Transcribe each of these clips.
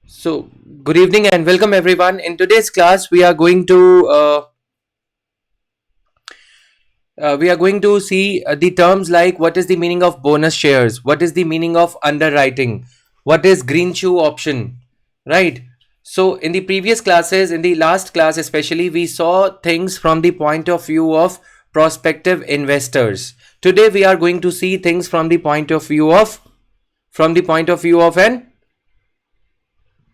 So, good evening and welcome everyone. In today's class, we are going to see the terms like what is the meaning of bonus shares, what is the meaning of underwriting, what is green shoe option, right? So, in the previous classes, in the last class especially, we saw things from the point of view of prospective investors. Today, we are going to see things from the point of view of an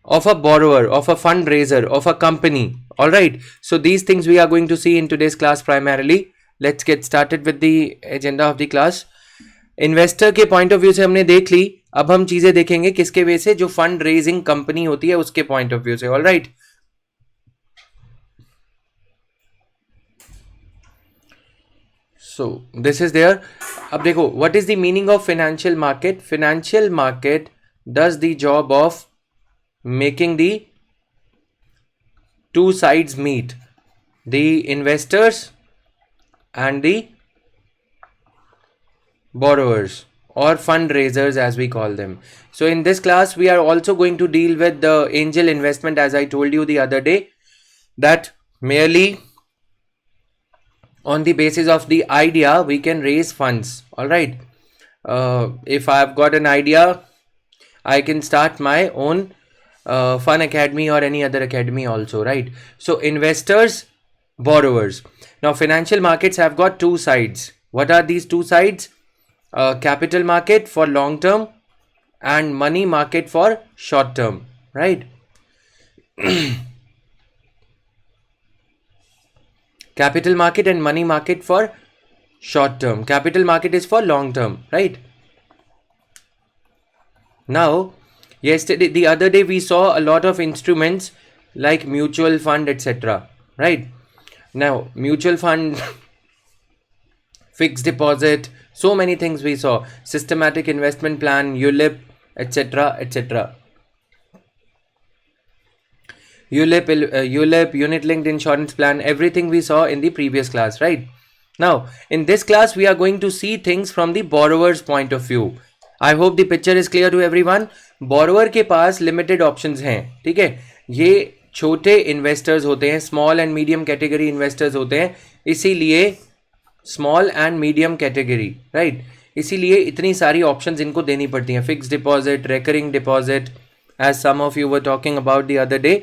of a borrower, of a fundraiser, of a company. All right. So these things we are going to see in today's class primarily. Let's get started with the agenda of the class. Investor के point of view से हमने देख ली. अब हम चीजें देखेंगे किसके वे से, जो फंड रेजिंग कंपनी होती है उसके पॉइंट ऑफ व्यू से. All right. So this is there. अब देखो, what is the meaning of financial market. Financial market does the job of making the two sides meet, the investors and the borrowers or fundraisers as we call them. So in this class we are also going to deal with the angel investment, as I told you the other day, that merely on the basis of the idea we can raise funds. All right. If I've got an idea, I can start my own fun academy or any other academy also, right? So investors, borrowers. Now financial markets have got two sides. What are these two sides? Capital market for long term and money market for short term, right? Capital market and money market for short term. Capital market is for long term, right? Now, the other day we saw a lot of instruments like mutual fund, etc. Right? Now, mutual fund, fixed deposit, so many things we saw. Systematic investment plan, ULIP, etc. etc. ULIP, unit linked insurance plan, everything we saw in the previous class, right? Now, in this class, we are going to see things from the borrower's point of view. I hope the picture is clear to everyone. Borrower के पास limited options हैं, ठीक है. ये छोटे investors होते हैं, small and medium category investors होते हैं, इसीलिए small and medium category, right. इसीलिए इतनी सारी ऑप्शंस इनको देनी पड़ती हैं. Fix deposit, recurring deposit, as some of you were talking about the other day.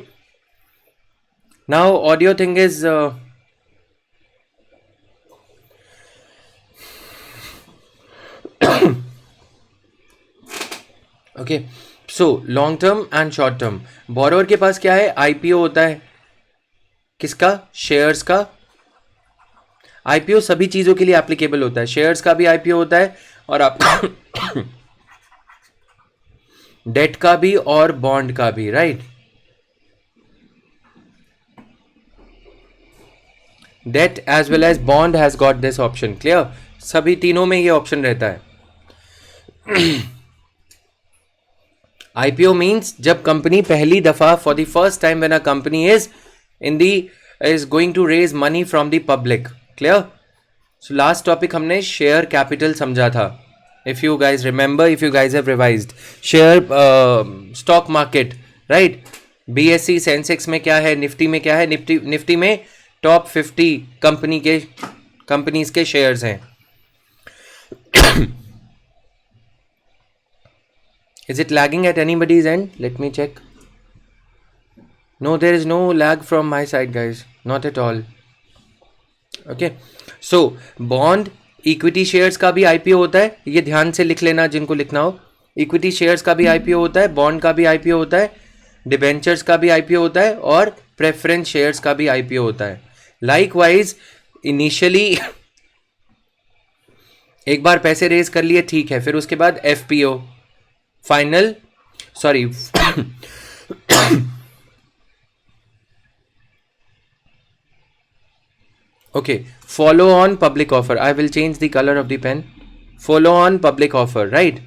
Now audio thing is okay. So long term and short term. Borrower के पास क्या है? आईपीओ होता है. किसका? शेयर्स का. आईपीओ सभी चीजों के लिए एप्लीकेबल होता है. शेयर्स का भी आईपीओ होता है और आप डेट का भी और बॉन्ड का भी, right. Debt as well as bond has got this option. Clear? सभी तीनों में ये ऑप्शन रहता है. IPO means जब कंपनी पहली दफा for the first time when a company is going to raise money from the public. Clear? So last topic हमने share capital समझा था. If you guys remember, if you guys have revised, share stock market, right? BSE Sensex में क्या है, Nifty में क्या है? Nifty में टॉप 50 कंपनीज के शेयर्स हैं. Is it lagging at anybody's end? Let me check. No, there is no lag from my side, guys. Not at all. Okay. So, bond, equity shares का भी IPO होता है. ये ध्यान से लिख लेना जिनको लिखना हो. इक्विटी शेयर्स का भी आईपीओ होता है, बॉन्ड का भी आईपीओ होता है, डिबेंचर्स का भी आईपीओ होता है और प्रेफरेंस शेयर्स का भी आईपीओ होता है. लाइकवाइज इनिशियली एक बार पैसे रेज कर लिए, ठीक है, फिर उसके बाद FPO, final, sorry, okay, follow on public offer. I will change the color of the pen. Follow on public offer, right?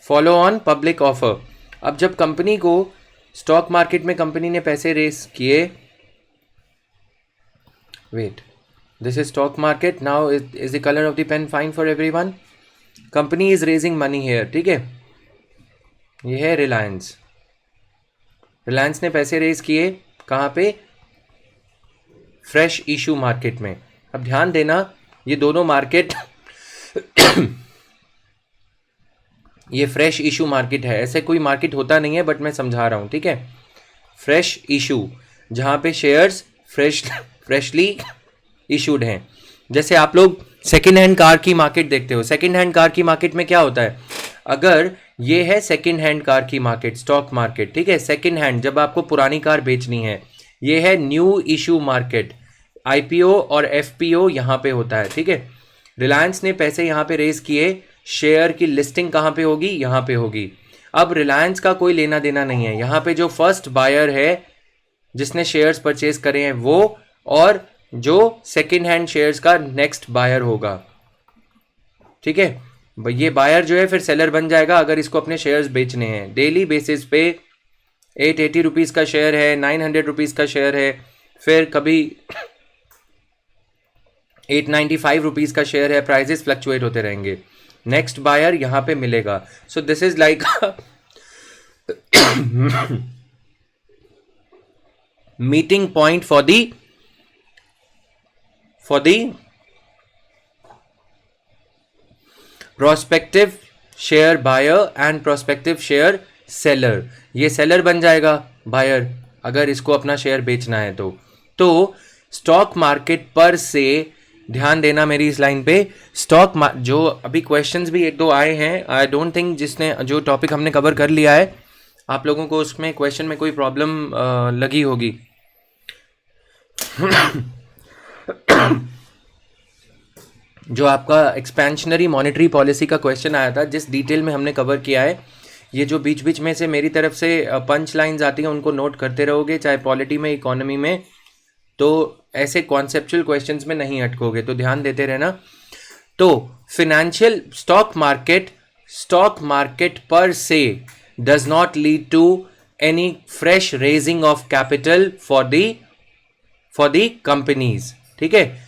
Follow on public offer. अब जब कंपनी को स्टॉक मार्केट में कंपनी ने पैसे रेस किए wait, this is stock market. Now is the color of the pen fine for everyone? Company is raising money here. ठीक है, ये है रिलायंस. रिलायंस ने पैसे रेज किए कहाँ पे? फ्रेश इशू मार्केट में. अब ध्यान देना, ये दोनों मार्केट ये फ्रेश इशू मार्केट है. ऐसे कोई मार्केट होता नहीं है, बट मैं समझा रहा हूँ. ठीक है, फ्रेश इशू जहाँ पे शेयर्स फ्रेशली इशूड हैं. जैसे आप लोग सेकेंड हैंड कार की मार्केट देखते हो. सेकेंड हैंड कार की मार्केट में क्या होता है? अगर ये है सेकेंड हैंड कार की मार्केट, स्टॉक मार्केट. ठीक है, सेकेंड हैंड जब आपको पुरानी कार बेचनी है. ये है न्यू इशू मार्केट. आईपीओ और एफपीओ यहाँ पे होता है. ठीक है, रिलायंस ने पैसे यहाँ पे रेज किए. शेयर की लिस्टिंग कहाँ पे होगी? यहाँ पे होगी. अब रिलायंस का कोई लेना देना नहीं है. यहाँ पे जो फर्स्ट बायर है जिसने शेयर्स परचेज करे हैं वो, और जो सेकेंड हैंड शेयर्स का नेक्स्ट बायर होगा. ठीक है, ये बायर जो है फिर सेलर बन जाएगा अगर इसको अपने शेयर्स बेचने हैं. डेली बेसिस पे 880 रुपीज़ का शेयर है, 900 रुपीज़ का शेयर है, फिर कभी 895 रुपीज़ का शेयर है. प्राइजेस फ्लक्चुएट होते रहेंगे. नेक्स्ट बायर यहाँ पे मिलेगा. So this is like meeting point for the prospective share buyer and prospective share seller. ये सेलर बन जाएगा बायर अगर इसको अपना शेयर बेचना है तो स्टॉक मार्केट पर से ध्यान देना मेरी इस लाइन पे. जो अभी क्वेश्चंस भी एक दो आए हैं, आई डोंट थिंक जिसने जो टॉपिक हमने कवर कर लिया है आप लोगों को उसमें क्वेश्चन में कोई प्रॉब्लम लगी होगी. जो आपका एक्सपेंशनरी मॉनेटरी पॉलिसी का क्वेश्चन आया था, जिस डिटेल में हमने कवर किया है, ये जो बीच बीच में से मेरी तरफ से पंच लाइंस आती हैं उनको नोट करते रहोगे, चाहे पॉलिटी में, इकोनॉमी में, तो ऐसे कॉन्सेप्चुअल क्वेश्चंस में नहीं अटकोगे. तो ध्यान देते रहना. तो financial stock market per se does not lead to any fresh raising of capital for the companies. ठीक है,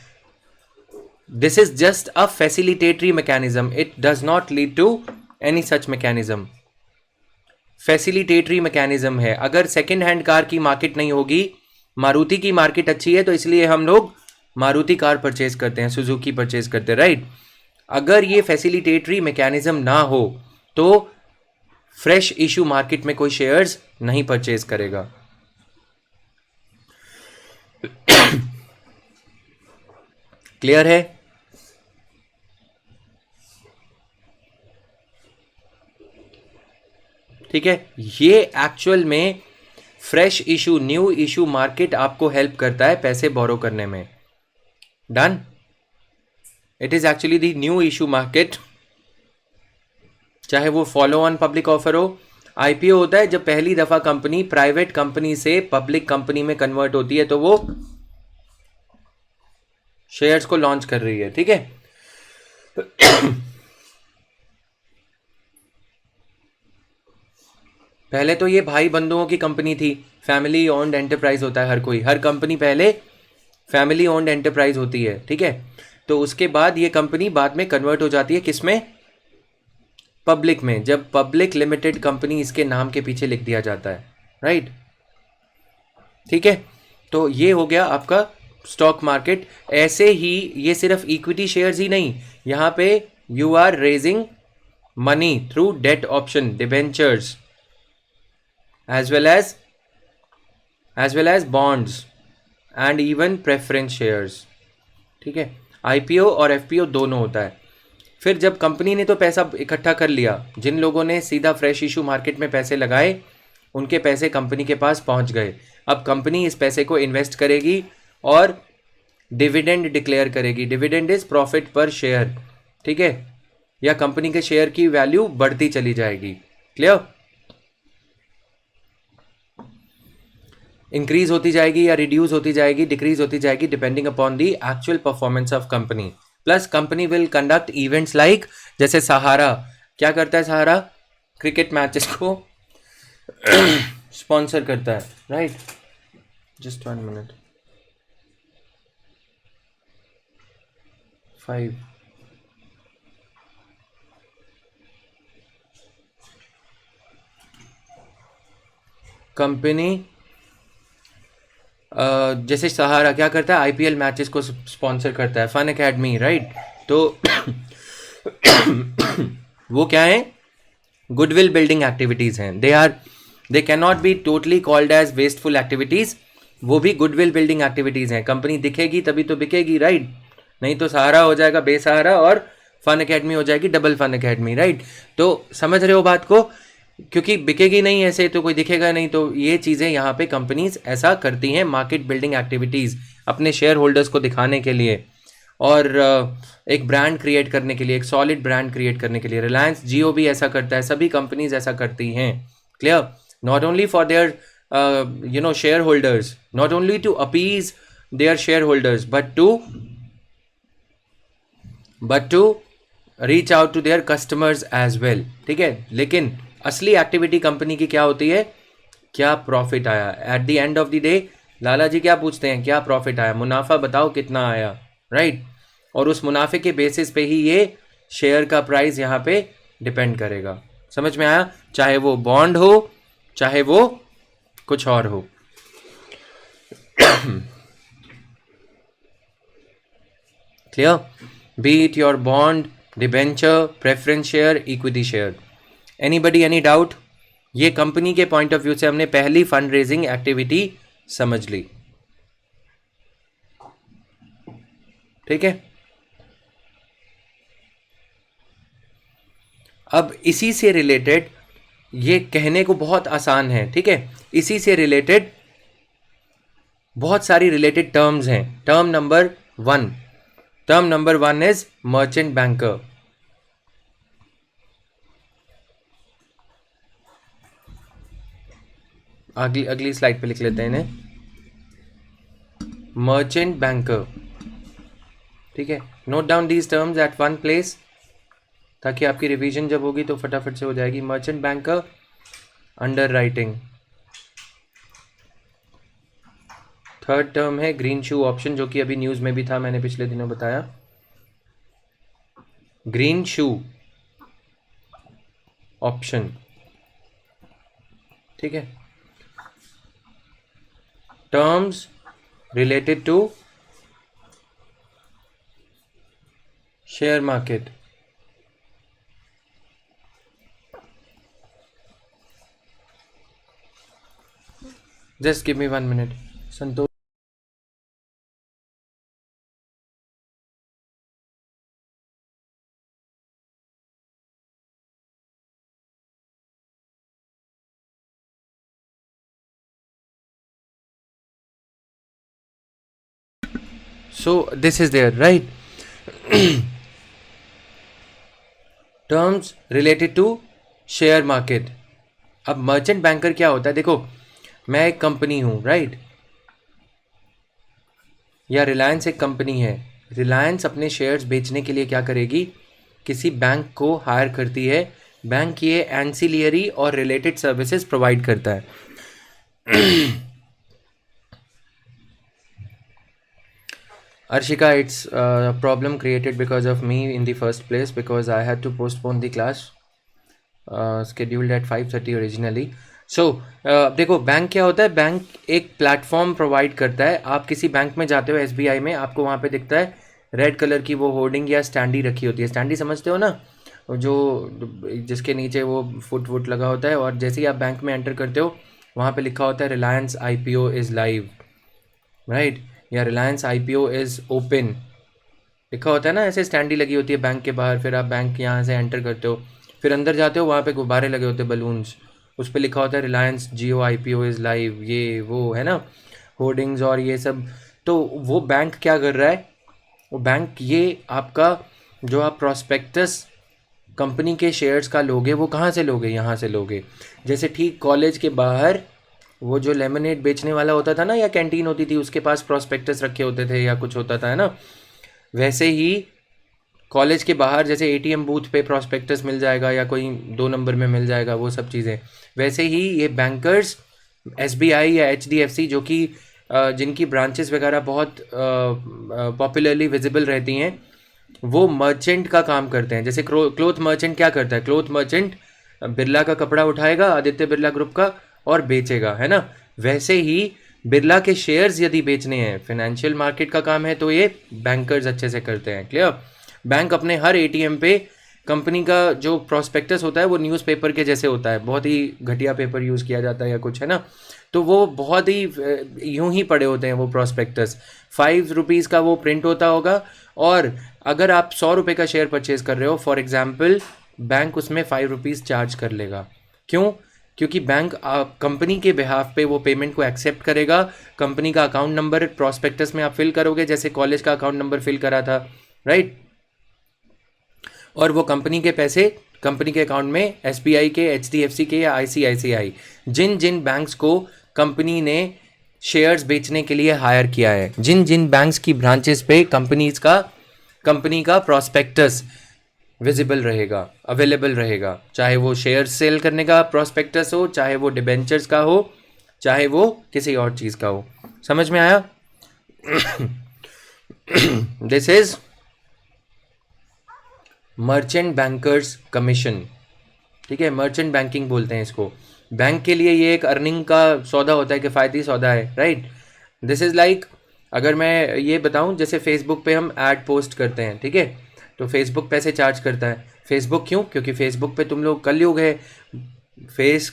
this is just a facilitatory mechanism. It does not lead to any such mechanism. Facilitatory mechanism है. अगर second hand car की market नहीं होगी, मारुति की market अच्छी है तो इसलिए हम लोग मारुति कार परचेज करते हैं, सुजुकी परचेज करते हैं, राइट. अगर ये फैसिलिटेटरी मैकेनिज्म ना हो तो फ्रेश इशू मार्केट में कोई शेयर्स नहीं परचेज करेगा. क्लियर है? ठीक है, ये एक्चुअल में fresh issue, new issue market आपको हेल्प करता है पैसे बोरो करने में. Done. It is actually the new issue market. चाहे वो फॉलो ऑन पब्लिक ऑफर हो. आईपीओ होता है जब पहली दफा कंपनी प्राइवेट कंपनी से पब्लिक कंपनी में कन्वर्ट होती है, तो वो शेयर्स को लॉन्च कर रही है. ठीक है, पहले तो ये भाई बंधुओं की कंपनी थी. फैमिली ओन्ड एंटरप्राइज होता है हर कंपनी पहले फैमिली ओन्ड एंटरप्राइज होती है. ठीक है, तो उसके बाद ये कंपनी बाद में कन्वर्ट हो जाती है किसमें? पब्लिक में. जब पब्लिक लिमिटेड कंपनी इसके नाम के पीछे लिख दिया जाता है, राइट. ठीक है, तो ये हो गया आपका स्टॉक मार्केट. ऐसे ही ये सिर्फ इक्विटी शेयर्स ही नहीं, यहाँ पे you are raising money through debt option, debentures, as well as bonds and even preference shares. ठीक है, आईपीओ और एफपीओ दोनों होता है. फिर जब कंपनी ने तो पैसा इकट्ठा कर लिया, जिन लोगों ने सीधा फ्रेश इशू मार्केट में पैसे लगाए उनके पैसे कंपनी के पास पहुंच गए. अब कंपनी इस पैसे को इन्वेस्ट करेगी और डिविडेंड डिक्लेयर करेगी. डिविडेंड इज प्रॉफिट पर शेयर. ठीक है, या कंपनी के शेयर की वैल्यू बढ़ती चली जाएगी. क्लियर? इंक्रीज होती जाएगी या रिड्यूस होती जाएगी, डिक्रीज होती जाएगी, depending upon the actual performance of company. Plus company will conduct events like, जैसे सहारा क्या करता है? सहारा क्रिकेट मैचेस को स्पॉन्सर करता है, राइट. Just 1 minute. 5 कंपनी जैसे सहारा क्या करता है, आईपीएल मैचेस को स्पॉन्सर करता है, फन एकेडमी, राइट। तो वो क्या है, गुडविल बिल्डिंग एक्टिविटीज़ हैं। They can not be totally called as wasteful activities, वो भी गुडविल बिल्डिंग एक्टिविटीज़ हैं। कंपनी दिखेगी तभी तो बिकेगी, राइट। नहीं तो सहारा हो जाएगा बेसहारा और फन एकेडमी हो जाएगी डबल फन एकेडमी, राइट। तो समझ रहे हो बात को, क्योंकि बिकेगी नहीं ऐसे तो कोई दिखेगा नहीं। तो ये चीज़ें यहाँ पे कंपनीज ऐसा करती हैं, मार्केट बिल्डिंग एक्टिविटीज़ अपने शेयर होल्डर्स को दिखाने के लिए और एक ब्रांड क्रिएट करने के लिए, एक सॉलिड ब्रांड क्रिएट करने के लिए। रिलायंस जियो भी ऐसा करता है, सभी कंपनीज ऐसा करती हैं। Clear? Not only for their share holders, not only to appease their share holders, but to reach out to their customers as well. ठीक है, लेकिन असली एक्टिविटी कंपनी की क्या होती है, क्या प्रॉफिट आया at the end of the day. Lala ji क्या पूछते हैं, क्या प्रॉफिट आया, मुनाफा बताओ कितना आया, राइट। और उस मुनाफे के बेसिस पे ही ये शेयर का प्राइस यहाँ पे डिपेंड करेगा। समझ में आया? चाहे वो बॉन्ड हो, चाहे वो कुछ और हो। Clear? B it your bond, debenture, preference share, equity share. Anybody, any doubt? ये कंपनी के पॉइंट ऑफ व्यू से हमने पहली फंड रेजिंग एक्टिविटी समझ ली। ठीक है, अब इसी से रिलेटेड, ये कहने को बहुत आसान है, ठीक है, इसी से रिलेटेड बहुत सारी रिलेटेड टर्म्स हैं। Term number one is merchant banker. अगली स्लाइड पे लिख लेते हैं इन्हें, मर्चेंट बैंकर। ठीक है, note down these terms at one place, ताकि आपकी रिवीजन जब होगी तो फटाफट से हो जाएगी। Merchant banker, under writing. Third term है ग्रीन शू ऑप्शन, जो कि अभी न्यूज़ में भी था, मैंने पिछले दिनों बताया। ग्रीन शू ऑप्शन, ठीक है। Terms related to share market. Just give me 1 minute. Santosh, so this is there, right? Terms related to share market. अब मर्चेंट बैंकर क्या होता है, देखो मैं एक कंपनी हूं, राइट, या रिलायंस एक कंपनी है। रिलायंस अपने शेयर्स बेचने के लिए क्या करेगी, किसी बैंक को हायर करती है। बैंक ये एंसिलियरी और रिलेटेड सर्विसेज प्रोवाइड करता है। Arshika, it's a problem created because of me in the first place, because I had to postpone the class scheduled at 5:30 originally. So देखो बैंक क्या होता है, बैंक एक प्लेटफॉर्म प्रोवाइड करता है। आप किसी बैंक में जाते हो, एसबीआई में, आपको वहाँ पे दिखता है रेड कलर की वो होर्डिंग या स्टैंडी रखी होती है। स्टैंडी समझते हो ना, जो जिसके नीचे वो फुट लगा होता है, और जैसे ही आप बैंक में एंटर करते हो वहाँ पे लिखा होता है Reliance IPO is live, right, या रिलायंस आईपीओ इज़ ओपन लिखा होता है ना। ऐसे स्टैंडी लगी होती है बैंक के बाहर। फिर आप बैंक यहाँ से एंटर करते हो, फिर अंदर जाते हो, वहाँ पे गुब्बारे लगे होते हैं, बलून्स, उस पर लिखा होता है रिलायंस जियो आईपीओ इज़ लाइव, ये वो है ना, होर्डिंग्स और ये सब। तो वो बैंक क्या कर रहा है, वो बैंक ये आपका जो आप प्रॉस्पेक्टस कंपनी के शेयर्स का लोगे, वो कहाँ से लोगे, यहाँ से लोगे। जैसे ठीक कॉलेज के बाहर वो जो लेमनेड बेचने वाला होता था ना, या कैंटीन होती थी, उसके पास प्रॉस्पेक्टस रखे होते थे या कुछ होता था, है ना, वैसे ही कॉलेज के बाहर जैसे एटीएम बूथ पे प्रॉस्पेक्टस मिल जाएगा या कोई 2 नंबर में मिल जाएगा, वो सब चीज़ें, वैसे ही ये बैंकर्स एसबीआई या एचडीएफसी, जो कि जिनकी ब्रांचेस वगैरह बहुत पॉपुलरली विजिबल रहती हैं, वो मर्चेंट का काम करते हैं। जैसे क्लोथ मर्चेंट क्या करता है, क्लोथ मर्चेंट बिरला का कपड़ा उठाएगा, आदित्य बिरला ग्रुप का, और बेचेगा, है ना। वैसे ही बिरला के शेयर्स यदि बेचने हैं, फाइनेंशियल मार्केट का काम है, तो ये बैंकर्स अच्छे से करते हैं। क्लियर। बैंक अपने हर एटीएम पे कंपनी का जो प्रोस्पेक्टस होता है वो न्यूज़पेपर के जैसे होता है, बहुत ही घटिया पेपर यूज़ किया जाता है या कुछ, है ना। तो वो बहुत ही यूं ही पड़े होते हैं वो प्रोस्पेक्टस। 5 रुपीज़ का वो प्रिंट होता होगा, और अगर आप 100 रुपये का शेयर परचेज कर रहे हो फॉर एग्जाम्पल, बैंक उसमें 5 रुपीज़ चार्ज कर लेगा। क्यों? क्योंकि बैंक कंपनी के बिहाफ पे वो पेमेंट को एक्सेप्ट करेगा। कंपनी का अकाउंट नंबर प्रोस्पेक्टस में आप फिल करोगे, जैसे कॉलेज का अकाउंट नंबर फिल करा था, राइट। और वो कंपनी के पैसे कंपनी के अकाउंट में एसबीआई के, एचडीएफसी के या आईसीआईसीआई, जिन जिन बैंक्स को कंपनी ने शेयर्स बेचने के लिए हायर किया है, जिन जिन बैंक्स की ब्रांचेस पे कंपनी का प्रोस्पेक्टस विजिबल रहेगा, अवेलेबल रहेगा, चाहे वो शेयर सेल करने का प्रोस्पेक्टस हो, चाहे वो डिबेंचर्स का हो, चाहे वो किसी और चीज़ का हो। समझ में आया? This is merchant bankers commission. ठीक है, मर्चेंट बैंकिंग बोलते हैं इसको। बैंक के लिए ये एक अर्निंग का सौदा होता है, किफ़ायती सौदा है, राइट। दिस इज़ लाइक, अगर मैं ये बताऊं, जैसे फेसबुक पे हम ऐड पोस्ट करते हैं, ठीक है, तो फेसबुक पैसे चार्ज करता है। फेसबुक क्यों? क्योंकि फेसबुक पे तुम लोग कलयुग है, फेस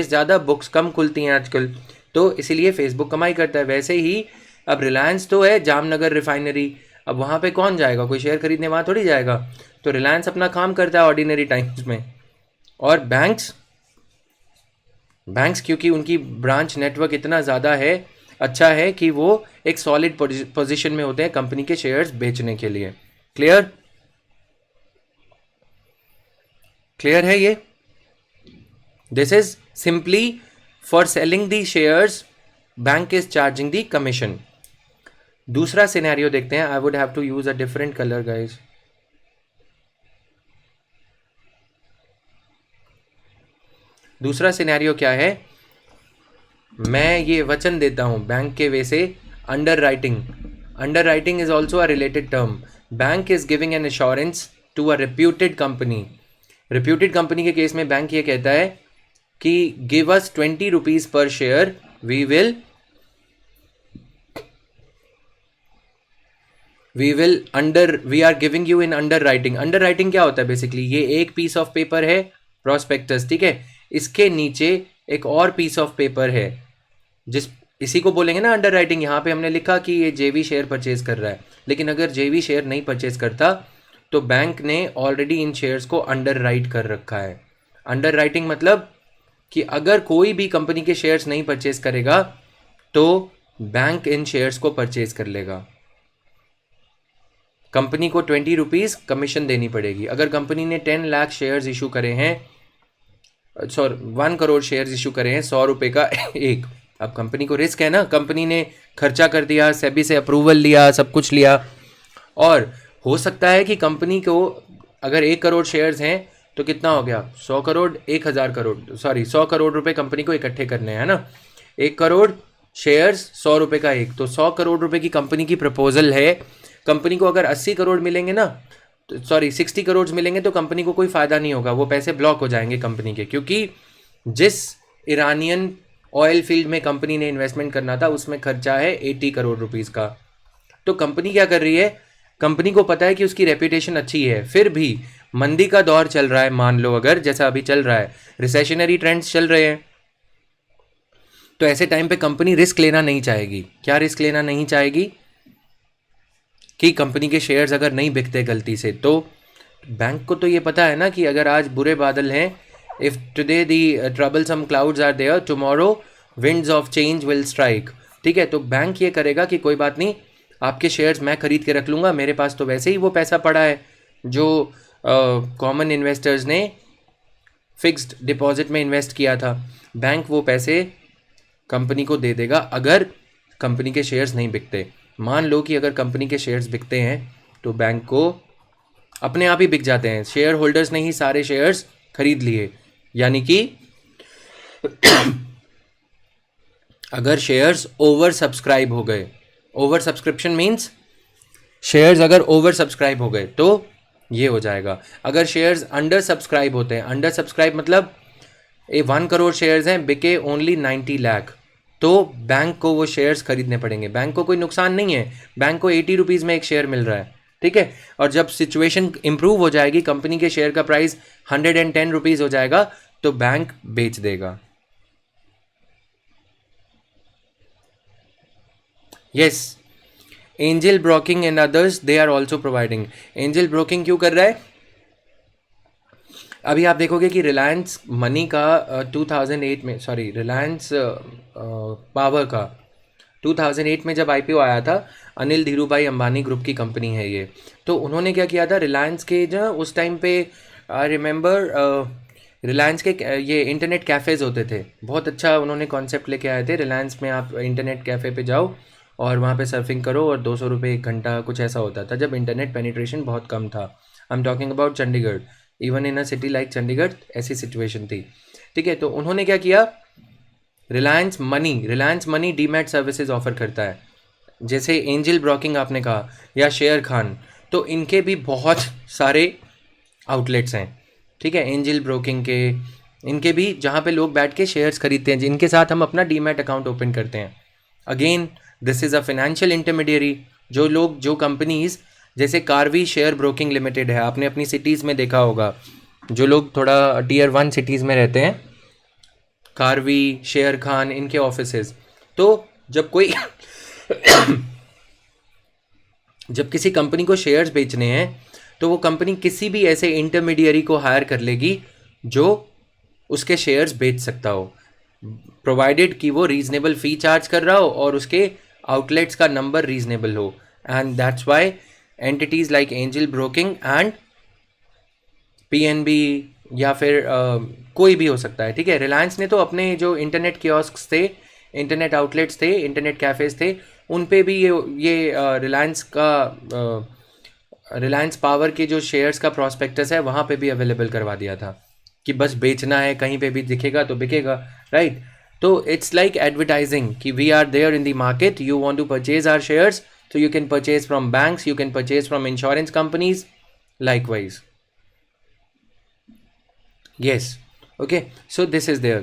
ज़्यादा, बुक्स कम खुलती हैं आजकल, तो इसीलिए फेसबुक कमाई करता है। वैसे ही अब रिलायंस तो है जामनगर रिफाइनरी, अब वहाँ पे कौन जाएगा, कोई शेयर खरीदने वहाँ थोड़ी जाएगा। तो रिलायंस अपना काम करता है ऑर्डिनरी टाइम्स में। और बैंक्स क्योंकि उनकी ब्रांच नेटवर्क इतना ज़्यादा है, अच्छा है, कि वो एक सॉलिड पोजीशन में होते हैं कंपनी के शेयर्स बेचने के लिए। क्लियर है ये? This is simply for selling the shares, bank is charging the commission. दूसरा सिनेरियो देखते हैं। I would have to use a different colour guys. दूसरा सिनेरियो क्या है? मैं ये वचन देता हूं बैंक के वे से, underwriting is also a related term. Bank is giving an assurance to a reputed company के केस में बैंक ये कहता है कि गिव अस 20 रुपीज पर share, we are giving you in underwriting. Underwriting क्या होता है बेसिकली? ये एक पीस ऑफ पेपर है, प्रोस्पेक्टस, ठीक है, इसके नीचे एक और पीस ऑफ पेपर है, इसी को बोलेंगे ना अंडर राइटिंग। यहाँ पे हमने लिखा कि ये जेवी शेयर परचेज कर रहा है, लेकिन अगर जेवी शेयर नहीं परचेज करता तो बैंक ने ऑलरेडी इन शेयर्स को अंडर राइट कर रखा है। अंडर राइटिंग मतलब कि अगर कोई भी कंपनी के शेयर्स नहीं परचेज करेगा तो बैंक इन शेयर्स को परचेज कर लेगा। कंपनी को 20 रुपीज़ कमीशन देनी पड़ेगी। अगर कंपनी ने 10 लाख शेयर्स इशू करे हैं, 1 करोड़ शेयर्स इशू करे हैं 100 रुपये का एक, अब कंपनी को रिस्क है ना, कंपनी ने खर्चा कर दिया, सेबी से अप्रूवल लिया, सब कुछ लिया, और हो सकता है कि कंपनी को अगर 1 करोड़ शेयर्स हैं तो कितना हो गया, 100 करोड़, 100 करोड़ रुपए कंपनी को इकट्ठे करने हैं ना। 1 करोड़ शेयर्स 100 रुपये का एक, तो 100 करोड़ रुपए की कंपनी की प्रपोजल है। कंपनी को अगर 80 करोड़ मिलेंगे ना, 60 करोड़ मिलेंगे तो कंपनी को कोई फ़ायदा नहीं होगा, वो पैसे ब्लॉक हो जाएंगे कंपनी के, क्योंकि जिस ईरानियन ऑयल फील्ड में कंपनी ने इन्वेस्टमेंट करना था उसमें खर्चा है 80 करोड़ रुपीज़ का। तो कंपनी क्या कर रही है? कंपनी को पता है कि उसकी रेपुटेशन अच्छी है, फिर भी मंदी का दौर चल रहा है, मान लो अगर जैसा अभी चल रहा है, रिसेशनरी ट्रेंड्स चल रहे हैं, तो ऐसे टाइम पे कंपनी रिस्क लेना नहीं चाहेगी। क्या रिस्क लेना नहीं चाहेगी? कि कंपनी के शेयर्स अगर नहीं बिकते गलती से, तो बैंक को तो ये पता है ना कि अगर आज बुरे बादल हैं, if today the troublesome clouds are there, tomorrow winds of change will strike. ठीक है, तो बैंक ये करेगा कि कोई बात नहीं, आपके शेयर्स मैं खरीद के रख लूँगा, मेरे पास तो वैसे ही वो पैसा पड़ा है जो कॉमन इन्वेस्टर्स ने फिक्स्ड डिपॉजिट में इन्वेस्ट किया था। बैंक वो पैसे कंपनी को दे देगा अगर कंपनी के शेयर्स नहीं बिकते। मान लो कि अगर कंपनी के शेयर्स बिकते हैं तो बैंक को अपने आप ही बिक जाते हैं, शेयर होल्डर्स ने ही सारे शेयर्स खरीद लिए। यानी कि अगर शेयर्स ओवर सब्सक्राइब हो गए, ओवर सब्सक्रिप्शन मीन्स शेयर्स अगर ओवर सब्सक्राइब हो गए तो ये हो जाएगा। अगर शेयर्स अंडर सब्सक्राइब होते हैं, अंडर सब्सक्राइब मतलब 1 करोड़ शेयर्स हैं, बिके ओनली 90 लाख, तो बैंक को वो शेयर्स खरीदने पड़ेंगे। बैंक को कोई नुकसान नहीं है, बैंक को 80 रुपीज़ में एक शेयर मिल रहा है, ठीक है। और जब सिचुएशन इंप्रूव हो जाएगी, कंपनी के शेयर का प्राइस 110 रुपीज़ हो जाएगा, तो बैंक बेच देगा। Yes, Angel broking and others they are also providing. Angel Broking क्यों कर रहा है? अभी आप देखोगे कि रिलायंस मनी का 2008 में, सॉरी रिलायंस पावर का 2008 में जब आईपीओ आया था, अनिल धीरूभाई अंबानी ग्रुप की कंपनी है ये। तो उन्होंने क्या किया था, रिलायंस के जो उस टाइम पे, आई रिमेंबर, रिलायंस के ये इंटरनेट कैफ़ेज़ होते थे, बहुत अच्छा उन्होंने कॉन्सेप्ट लेके आए थे। रिलायंस में आप इंटरनेट कैफ़े पे जाओ और वहाँ पे सर्फिंग करो और 200 रुपये 1 घंटा, कुछ ऐसा होता था जब इंटरनेट पेनिट्रेशन बहुत कम था। I am talking about Chandigarh, even in a city like Chandigarh ऐसी सिचुएशन थी, ठीक है। तो उन्होंने क्या किया, Reliance money demat services offer करता है, जैसे एंजल ब्रोकिंग आपने कहा, या शेयर खान, तो इनके भी बहुत सारे आउटलेट्स हैं, ठीक है, एंजल ब्रोकिंग के, इनके भी, जहाँ पे लोग बैठ के शेयर्स खरीदते हैं, जिनके साथ हम अपना डीमैट अकाउंट ओपन करते हैं। Again this is a financial intermediary. जो कंपनीज, जैसे कार्वी शेयर ब्रोकिंग लिमिटेड है, आपने अपनी सिटीज़ में देखा होगा, जो लोग थोड़ा टियर 1 सिटीज़ में रहते हैं, कार्वी, शेयर खान, इनके ऑफिसेज। तो जब कोई जब किसी कंपनी को शेयर्स बेचने हैं, तो वो कंपनी किसी भी ऐसे इंटरमीडियरी को हायर कर लेगी जो उसके शेयर्स बेच सकता हो, प्रोवाइडेड कि वो रीजनेबल फ़ी चार्ज कर रहा हो और उसके आउटलेट्स का नंबर रीजनेबल हो। And that's why entities like angel broking and PNB, या फिर कोई भी हो सकता है, ठीक है। रिलायंस ने तो अपने जो इंटरनेट कियोस्क्स थे, इंटरनेट आउटलेट्स थे, इंटरनेट कैफ़ेज़ थे, उन पे भी ये रिलायंस पावर के जो शेयर्स का प्रॉस्पेक्टस है, वहाँ पे भी अवेलेबल करवा दिया था कि बस बेचना है, कहीं पे भी दिखेगा तो बिकेगा, राइट। तो इट्स लाइक एडवर्टाइजिंग कि we are there in the market, you want to purchase our shares, so you can purchase from banks, you can purchase from insurance companies, likewise. Yes, okay, so this is there.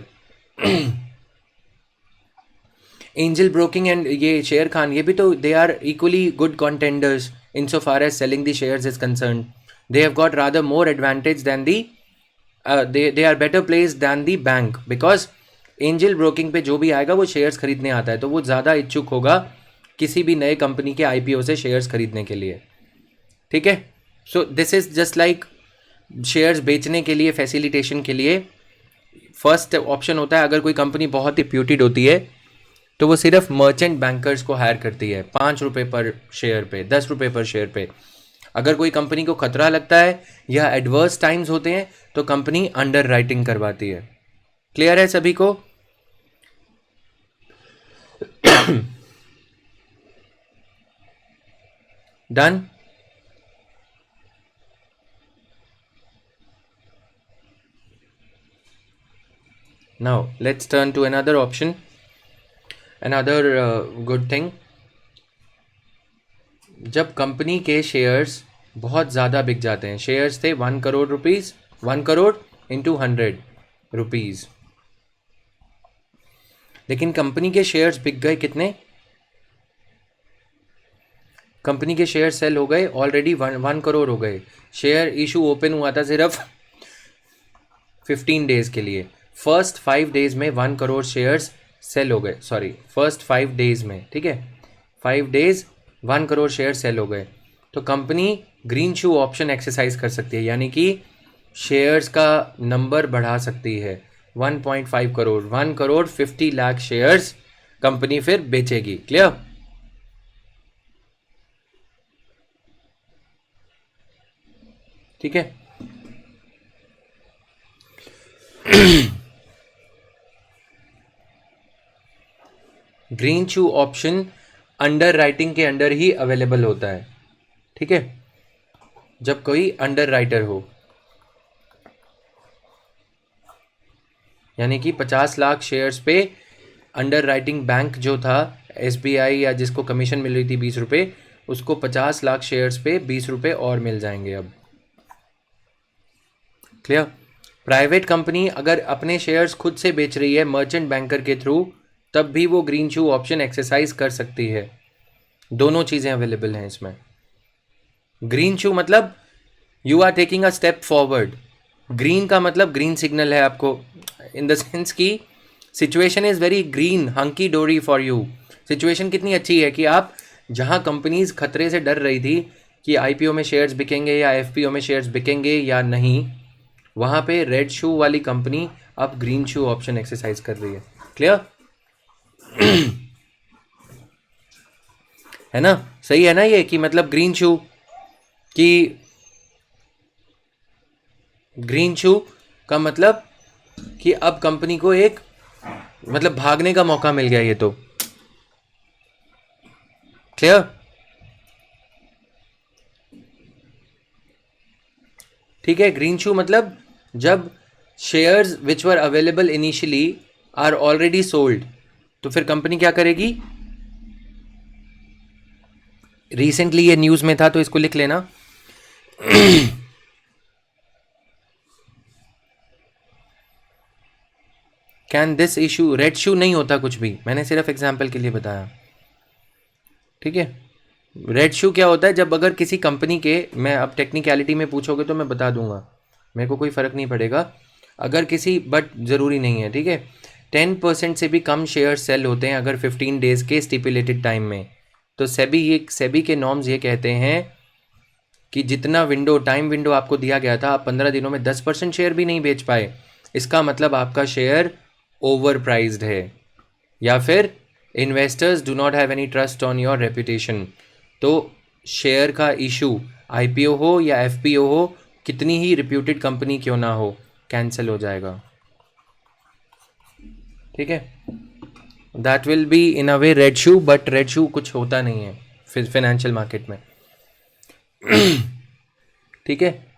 Angel broking and ये Sharekhan, ये भी तो they are equally good contenders in so far as selling the shares is concern. They have got rather more advantage than the, they are better placed than the bank, because Angel broking पे जो भी आएगा वो shares खरीदने आता है, तो वो ज़्यादा इच्छुक होगा किसी भी नए कंपनी के आईपीओ से शेयर्स खरीदने के लिए, ठीक है। So this is just like shares बेचने के लिए, फैसिलिटेशन के लिए फर्स्ट ऑप्शन होता है। अगर कोई कंपनी बहुत ही रिप्यूटेड होती है तो वो सिर्फ मर्चेंट बैंकर्स को हायर करती है, 5 रुपये पर शेयर पे, 10 रुपये पर शेयर पे। अगर कोई कंपनी को खतरा लगता है या एडवर्स टाइम्स होते हैं तो कंपनी अंडर राइटिंग करवाती है। क्लियर है सभी को? Done? Now let's turn to another option, another good thing. जब कंपनी के शेयर्स बहुत ज़्यादा बिक जाते हैं, शेयर्स थे 1 crore rupees, 1 crore into 100 rupees, लेकिन कंपनी के शेयर्स बिक गए कितने? कंपनी के शेयर सेल हो गए ऑलरेडी 1 करोड़ हो गए। शेयर इशू ओपन हुआ था सिर्फ 15 डेज़ के लिए। फर्स्ट 5 डेज़ में 1 करोड़ शेयर्स सेल हो गए, सॉरी फर्स्ट 5 डेज़ में, ठीक है, 5 डेज़ 1 करोड़ शेयर सेल हो गए। तो कंपनी ग्रीन शू ऑप्शन एक्सरसाइज कर सकती है, यानी कि शेयर्स का नंबर बढ़ा सकती है। 1.5 करोड़, 1 करोड़ 50 लाख शेयर्स कंपनी फिर बेचेगी। क्लियर? ठीक है। ग्रीन शू ऑप्शन अंडर राइटिंग के अंडर ही अवेलेबल होता है, ठीक है। जब कोई अंडर राइटर हो, यानी कि 50 लाख शेयर्स पे अंडर राइटिंग बैंक जो था, एसबीआई, या जिसको कमीशन मिल रही थी 20 रुपये, उसको 50 लाख शेयर्स पे 20 रुपये और मिल जाएंगे। अब क्लियर? प्राइवेट कंपनी अगर अपने शेयर्स खुद से बेच रही है मर्चेंट बैंकर के थ्रू, तब भी वो ग्रीन शू ऑप्शन एक्सरसाइज कर सकती है। दोनों चीज़ें अवेलेबल हैं इसमें। ग्रीन शू मतलब you are taking a step forward. Green का मतलब ग्रीन सिग्नल है आपको, इन द सेंस की situation is very green, hunky dory for you. Situation कितनी अच्छी है कि आप जहाँ कंपनीज खतरे से डर रही थी कि आईपीओ में शेयर्स बिकेंगे या एफपीओ में शेयर्स बिकेंगे या नहीं, वहाँ पे रेड शू वाली कंपनी अब ग्रीन शू ऑप्शन एक्सरसाइज कर रही है। क्लियर? है ना? सही है ना ये कि मतलब ग्रीन शू का मतलब कि अब कंपनी को एक मतलब भागने का मौका मिल गया। ये तो क्लियर? ठीक है। ग्रीन शू मतलब जब shares which were available initially are already sold, तो फिर कंपनी क्या करेगी? रिसेंटली ये न्यूज में था तो इसको लिख लेना। कैन दिस इशू, रेड शू नहीं होता कुछ भी, मैंने सिर्फ एग्जाम्पल के लिए बताया। ठीक है? रेड शू क्या होता है? जब अगर किसी कंपनी के, मैं अब टेक्निकलिटी में पूछोगे तो मैं बता दूंगा, मेरे को कोई फ़र्क नहीं पड़ेगा अगर किसी, बट ज़रूरी नहीं है। ठीक है? 10% से भी कम शेयर सेल होते हैं अगर 15 डेज़ के स्टिपुलेटेड टाइम में, तो सेबी के नॉर्म्स ये कहते हैं कि जितना टाइम विंडो आपको दिया गया था, आप 15 दिनों में 10% शेयर भी नहीं बेच पाए, इसका मतलब आपका शेयर ओवर प्राइज्ड है, या फिर investors do not have any trust on your reputation. तो शेयर का इशू आईपीओ हो या एफपीओ हो, कितनी ही रिप्यूटेड कंपनी क्यों ना हो, कैंसिल हो जाएगा। ठीक है? That will be in a way red shoe, but red shoe कुछ होता नहीं है फिर फाइनेंशियल मार्केट में। ठीक है?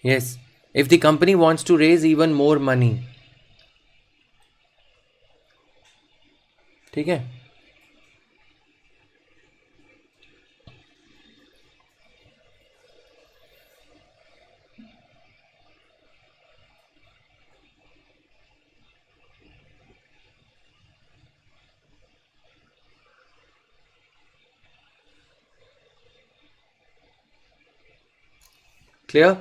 Yes, if the company wants to raise even more money. ठीक है? क्लियर?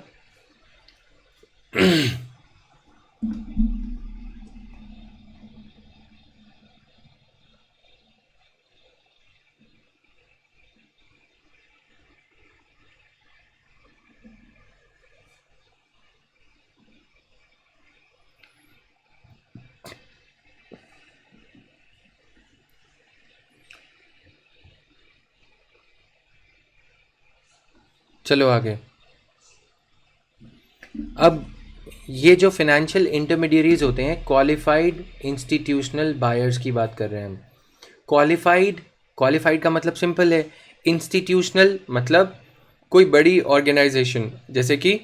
चलो आगे। अब ये जो फाइनेंशियल इंटरमीडियरीज होते हैं, क्वालिफाइड इंस्टीट्यूशनल बायर्स की बात कर रहे हैं हम। क्वालिफाइड का मतलब सिंपल है, इंस्टीट्यूशनल मतलब कोई बड़ी ऑर्गेनाइजेशन, जैसे कि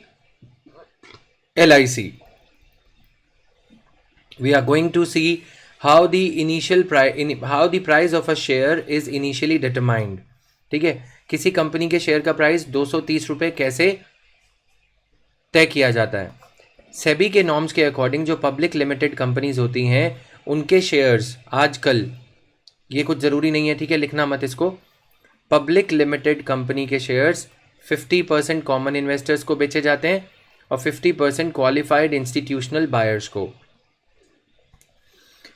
LIC। We are going to see how the price of a share is initially determined. ठीक है? किसी कंपनी के शेयर का प्राइस 230 रुपये कैसे तय किया जाता है? सेबी के नॉर्म्स के अकॉर्डिंग जो पब्लिक लिमिटेड कंपनीज होती हैं, उनके शेयर्स आजकल, ये कुछ ज़रूरी नहीं है, ठीक है, लिखना मत इसको, पब्लिक लिमिटेड कंपनी के शेयर्स 50% कॉमन इन्वेस्टर्स को बेचे जाते हैं और 50% क्वालिफाइड इंस्टीट्यूशनल बायर्स को।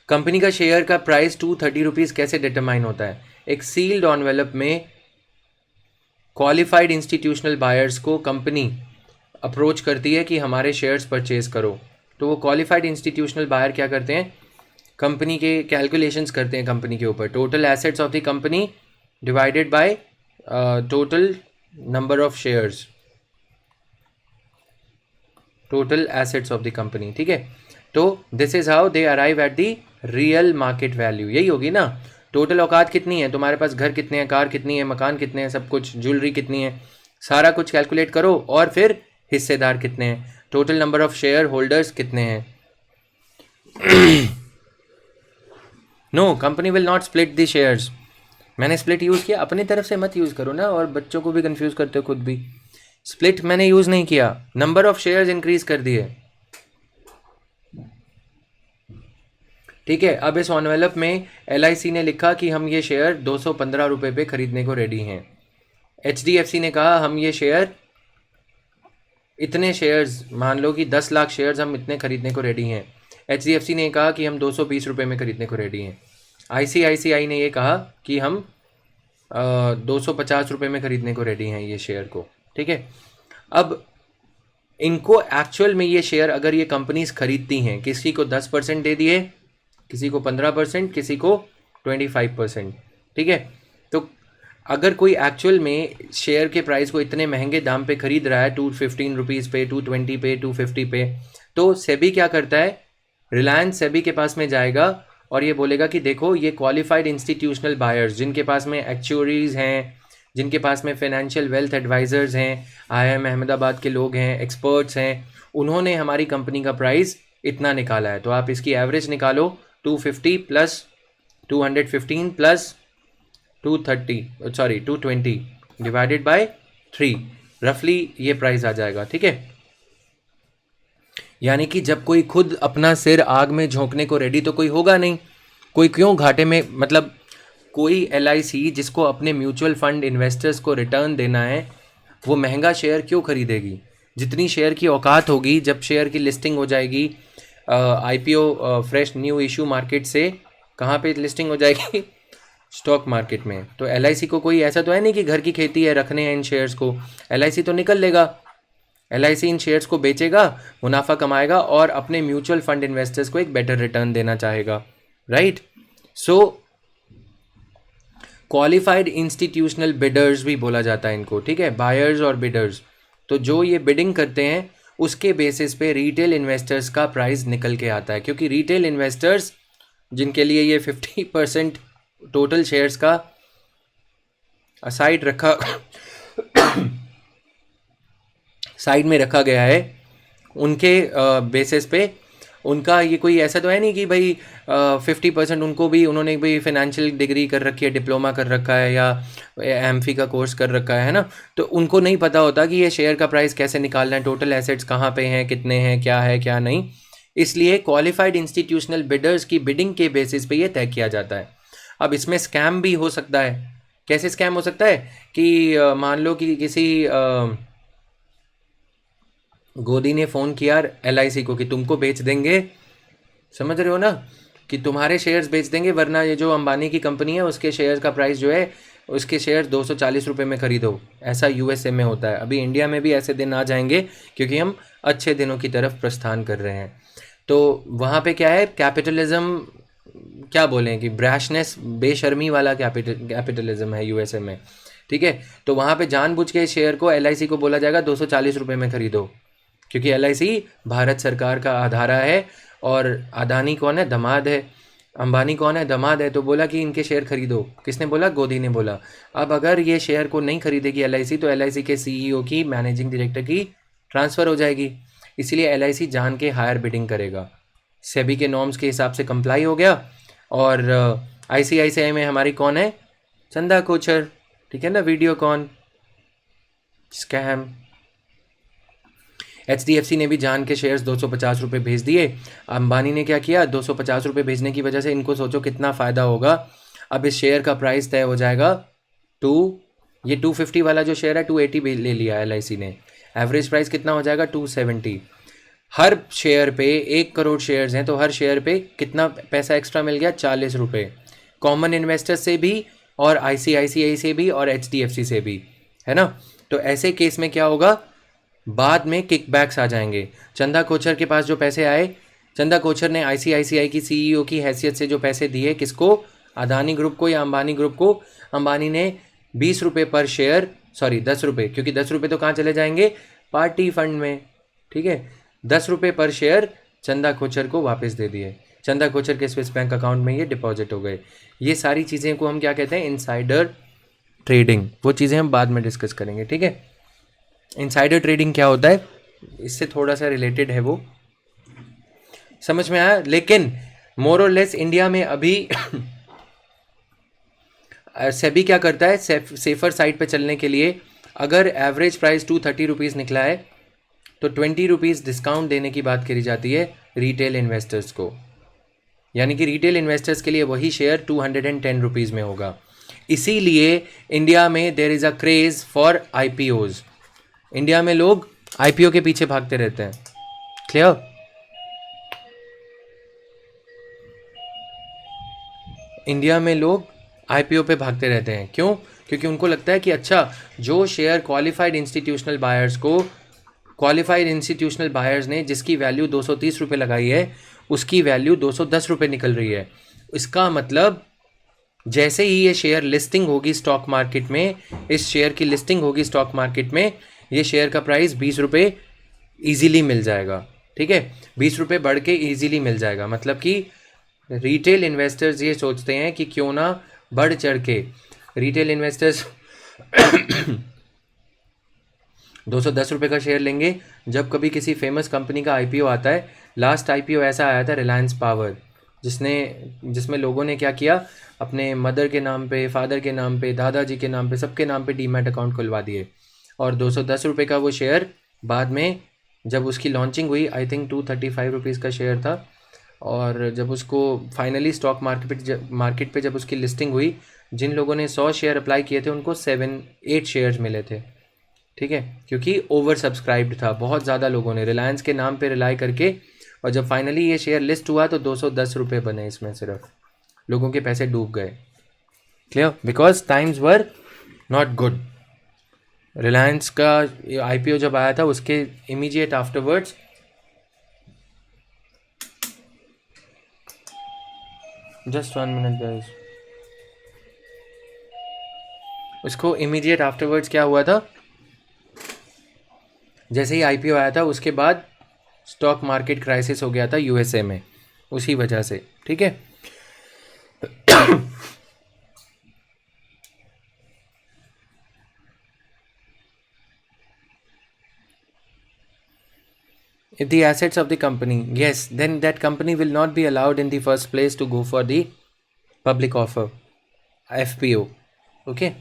कंपनी का शेयर का प्राइस 230 रुपीज़ कैसे डिटरमाइन होता है? एक सील्ड एनवेलप में क्वालिफाइड इंस्टीट्यूशनल बायर्स को कंपनी अप्रोच करती है कि हमारे शेयर्स परचेज करो, तो वो क्वालिफाइड इंस्टीट्यूशनल बायर क्या करते हैं? कंपनी के कैलकुलेशंस करते हैं कंपनी के ऊपर, total assets of the company divided by total number of shares, total assets of the company. ठीक है? तो this is how they arrive at the real market value. यही होगी ना, टोटल औकात कितनी है तुम्हारे पास, घर कितने हैं, कार कितनी है, मकान कितने हैं, सब कुछ, ज्वेलरी कितनी है, सारा कुछ कैलकुलेट करो और फिर हिस्सेदार कितने हैं। Total number of share holders कितने हैं? No, company will not split the shares. मैंने स्प्लिट यूज़ किया, अपनी तरफ से मत यूज़ करो ना, और बच्चों को भी कंफ्यूज करते हो खुद भी। स्प्लिट मैंने यूज़ नहीं किया, नंबर ऑफ शेयर्स इंक्रीज कर दिए। ठीक है, अब इस एनवेलप में LIC ने लिखा कि हम ये शेयर 215 रुपये पे खरीदने को रेडी हैं। HDFC ने कहा हम ये शेयर इतने शेयर्स, मान लो कि 10 लाख शेयर्स हम इतने खरीदने को रेडी हैं। HDFC ने कहा कि हम 220 रुपये में खरीदने को रेडी हैं। ICICI ने ये कहा कि हम 250 रुपये में खरीदने को रेडी हैं ये शेयर को। ठीक है, अब इनको एक्चुअल में ये शेयर अगर ये कंपनीज खरीदती हैं, किसी को 10% दे दिए, किसी को 15%, किसी को 25%। ठीक है, तो अगर कोई एक्चुअल में शेयर के प्राइस को इतने महंगे दाम पे खरीद रहा है, 215 रुपीज़ पे, 220 पे, 250 पे, तो सेबी क्या करता है, रिलायंस सेबी के पास में जाएगा और ये बोलेगा कि देखो ये क्वालिफाइड इंस्टीट्यूशनल बायर्स, जिनके पास में एक्चुअरीज हैं, जिनके पास में फाइनेंशियल वेल्थ एडवाइजर्स हैं, IIM अहमदाबाद के लोग हैं, एक्सपर्ट्स हैं, उन्होंने हमारी कंपनी का प्राइस इतना निकाला है। तो आप इसकी एवरेज निकालो, 250 प्लस 215 प्लस 220 डिवाइडेड बाय 3, रफली ये प्राइस आ जाएगा। ठीक है, यानी कि जब कोई खुद अपना सिर आग में झोंकने को रेडी तो कोई होगा नहीं, कोई क्यों घाटे में, मतलब कोई LIC जिसको अपने म्यूचुअल फंड इन्वेस्टर्स को रिटर्न देना है, वो महंगा शेयर क्यों खरीदेगी? जितनी शेयर की औकात होगी, जब शेयर की लिस्टिंग हो जाएगी IPO fresh new issue market से, कहाँ पे लिस्टिंग हो जाएगी? स्टॉक मार्केट में। तो LIC को कोई ऐसा तो है नहीं कि घर की खेती है, रखने हैं इन शेयर्स को। LIC तो निकल लेगा, LIC इन शेयर्स को बेचेगा, मुनाफा कमाएगा और अपने म्यूचुअल फंड इन्वेस्टर्स को एक बेटर रिटर्न देना चाहेगा, राइट? सो क्वालिफाइड इंस्टीट्यूशनल बिडर्स भी बोला जाता है इनको, ठीक है, बायर्स और बिडर्स। तो जो ये बिडिंग करते हैं उसके बेसिस पे रिटेल इन्वेस्टर्स का प्राइस निकल के आता है, क्योंकि रिटेल इन्वेस्टर्स जिनके लिए ये 50% टोटल शेयर्स का असाइड रखा साइड में रखा गया है, उनके बेसिस पे उनका ये कोई ऐसा तो है नहीं कि भाई 50% उनको भी, उन्होंने भी फाइनेंशियल डिग्री कर रखी है, डिप्लोमा कर रखा है या एमफी का कोर्स कर रखा है ना, तो उनको नहीं पता होता कि ये शेयर का प्राइस कैसे निकालना है, टोटल एसेट्स कहाँ पे हैं, कितने हैं, क्या नहीं। इसलिए क्वालिफाइड इंस्टीट्यूशनल बिडर्स की बिडिंग के बेसिस पे ये तय किया जाता है। अब इसमें स्कैम भी हो सकता है। कैसे स्कैम हो सकता है कि मान लो कि किसी गोदी ने फ़ोन किया LIC को कि तुमको बेच देंगे, समझ रहे हो ना, कि तुम्हारे शेयर्स बेच देंगे, वरना ये जो अंबानी की कंपनी है उसके शेयर्स का प्राइस जो है, उसके शेयर्स 240 रुपये में खरीदो। ऐसा USA में होता है। अभी इंडिया में भी ऐसे दिन आ जाएंगे, क्योंकि हम अच्छे दिनों की तरफ प्रस्थान कर रहे हैं। तो वहाँ पे क्या है, कैपिटलिज्म, क्या बोलें कि ब्रैशनेस, बेशर्मी वाला कैपिटलिज्म है USA में, ठीक है। तो वहाँ पे जानबूझ के शेयर को LIC को बोला जाएगा 240 रुपये में खरीदो, क्योंकि LIC भारत सरकार का आधारा है और अदानी कौन है, दामाद है, अंबानी कौन है, दामाद है। तो बोला कि इनके शेयर खरीदो। किसने बोला? गोदी ने बोला। अब अगर ये शेयर को नहीं खरीदेगी LIC तो LIC के CEO की, मैनेजिंग डायरेक्टर की ट्रांसफ़र हो जाएगी। इसीलिए LIC जान के हायर बिडिंग करेगा। सेबी के नॉर्म्स के हिसाब से कंप्लाई हो गया। और ICICI में हमारी कौन है, चंदा कोचर, ठीक है ना, वीडियोकॉन स्कैम। HDFC ने भी जान के शेयर्स 250 रुपये भेज दिए। अंबानी ने क्या किया, 250 रुपये भेजने की वजह से इनको सोचो कितना फ़ायदा होगा। अब इस शेयर का प्राइस तय हो जाएगा ये 250 वाला जो शेयर है 280 ले लिया LIC ने। एवरेज प्राइस कितना हो जाएगा, 270। हर शेयर पे 1 करोड़ शेयर्स हैं तो हर शेयर पे कितना पैसा एक्स्ट्रा मिल गया, 40 रुपये। कॉमन इन्वेस्टर से भी और ICICI से भी और HDFC से भी, है ना। तो ऐसे केस में क्या होगा, बाद में किकबैक्स आ जाएंगे। चंदा कोचर के पास जो पैसे आए, चंदा कोचर ने ICICI की CEO की हैसियत से जो पैसे दिए, किसको, अदानी ग्रुप को या अंबानी ग्रुप को। अंबानी ने 20 रुपये पर शेयर, 10 रुपये, क्योंकि 10 रुपये तो कहाँ चले जाएंगे, पार्टी फंड में, ठीक है। 10 रुपये पर शेयर चंदा कोचर को वापस दे दिए। चंदा कोचर के स्विस बैंक अकाउंट में ये डिपॉजिट हो गए। ये सारी चीज़ें को हम क्या कहते हैं, इनसाइडर ट्रेडिंग। वो चीज़ें हम बाद में डिस्कस करेंगे, ठीक है। इनसाइडर ट्रेडिंग क्या होता है, इससे थोड़ा सा रिलेटेड है वो, समझ में आया। लेकिन मोर और लेस इंडिया में अभी सेबी क्या करता है, सेफर साइड पे चलने के लिए अगर एवरेज प्राइस 230 रुपीज़ निकला है तो 20 रुपीज़ डिस्काउंट देने की बात करी जाती है रिटेल इन्वेस्टर्स को, यानी कि रिटेल इन्वेस्टर्स के लिए वही शेयर 210 रुपीज़ में होगा। इसीलिए इंडिया में there is a craze for IPOs. India में लोग आईपीओ के पीछे भागते रहते हैं। क्लियर? इंडिया में लोग आईपीओ पे भागते रहते हैं। क्यों? क्योंकि उनको लगता है कि अच्छा, जो शेयर क्वालिफाइड इंस्टीट्यूशनल बायर्स ने जिसकी वैल्यू 230 रुपये लगाई है, उसकी वैल्यू 210 रुपये निकल रही है। इसका मतलब जैसे ही ये शेयर लिस्टिंग होगी स्टॉक मार्केट में, इस शेयर की लिस्टिंग होगी स्टॉक मार्केट में, ये शेयर का प्राइस 20 रुपये ईजीली मिल जाएगा। ठीक है, 20 रुपये बढ़ के ईजीली मिल जाएगा। मतलब कि रिटेल इन्वेस्टर्स ये सोचते हैं कि क्यों ना बढ़ चढ़ के रिटेल इन्वेस्टर्स 210 रुपये का शेयर लेंगे। जब कभी किसी फेमस कंपनी का आईपीओ आता है, लास्ट आईपीओ ऐसा आया था रिलायंस पावर, जिसमें लोगों ने क्या किया, अपने मदर के नाम पे, फादर के नाम पे, दादाजी के नाम पे, सबके नाम पे डीमैट अकाउंट खुलवा दिए। और 210 रुपये का वो शेयर बाद में जब उसकी लॉन्चिंग हुई, आई थिंक 235 रुपीज़ का शेयर था, और जब उसको फाइनली स्टॉक मार्केट पे जब उसकी लिस्टिंग हुई, जिन लोगों ने 100 शेयर अप्लाई किए थे उनको 7-8 शेयर्स मिले थे। ठीक है, क्योंकि ओवर सब्सक्राइब्ड था, बहुत ज़्यादा लोगों ने रिलायंस के नाम पे रिलाई करके, और जब फाइनली ये शेयर लिस्ट हुआ तो 210 रुपये बने, इसमें सिर्फ लोगों के पैसे डूब गए। Clear? Because times were not good. Reliance का आईपीओ जब आया था उसके immediate afterwards just 1 minute guys, उसको इमीडिएट आफ्टरवर्ड्स क्या हुआ था, जैसे ही आईपीओ आया था उसके बाद स्टॉक मार्केट क्राइसिस हो गया था यूएसए में, उसी वजह से। ठीक है, if the assets of the company, yes, then that company will not be allowed in the first place to go for the public offer, FPO. Okay.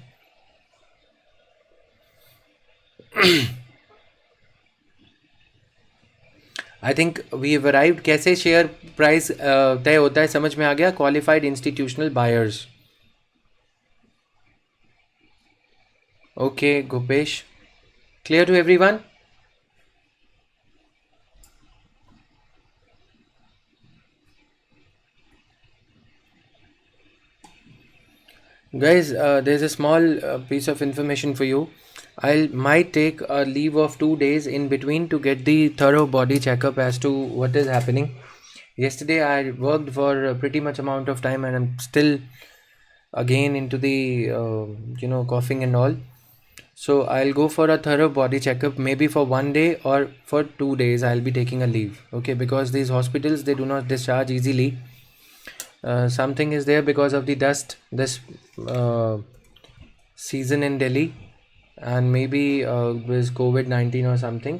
I think we have arrived. कैसे share price तय होता है समझ में आ गया? Qualified institutional buyers. Okay Gopesh, clear to everyone? Guys, there's a small piece of information for you. I might take a leave of 2 days in between to get the thorough body checkup as to what is happening. Yesterday I worked for a pretty much amount of time and I'm still again into the coughing and all. So I'll go for a thorough body checkup, maybe for 1 day or for 2 days I'll be taking a leave. Okay, because these hospitals, they do not discharge easily. Something is there because of the dust this season in Delhi, and maybe with COVID-19 or something.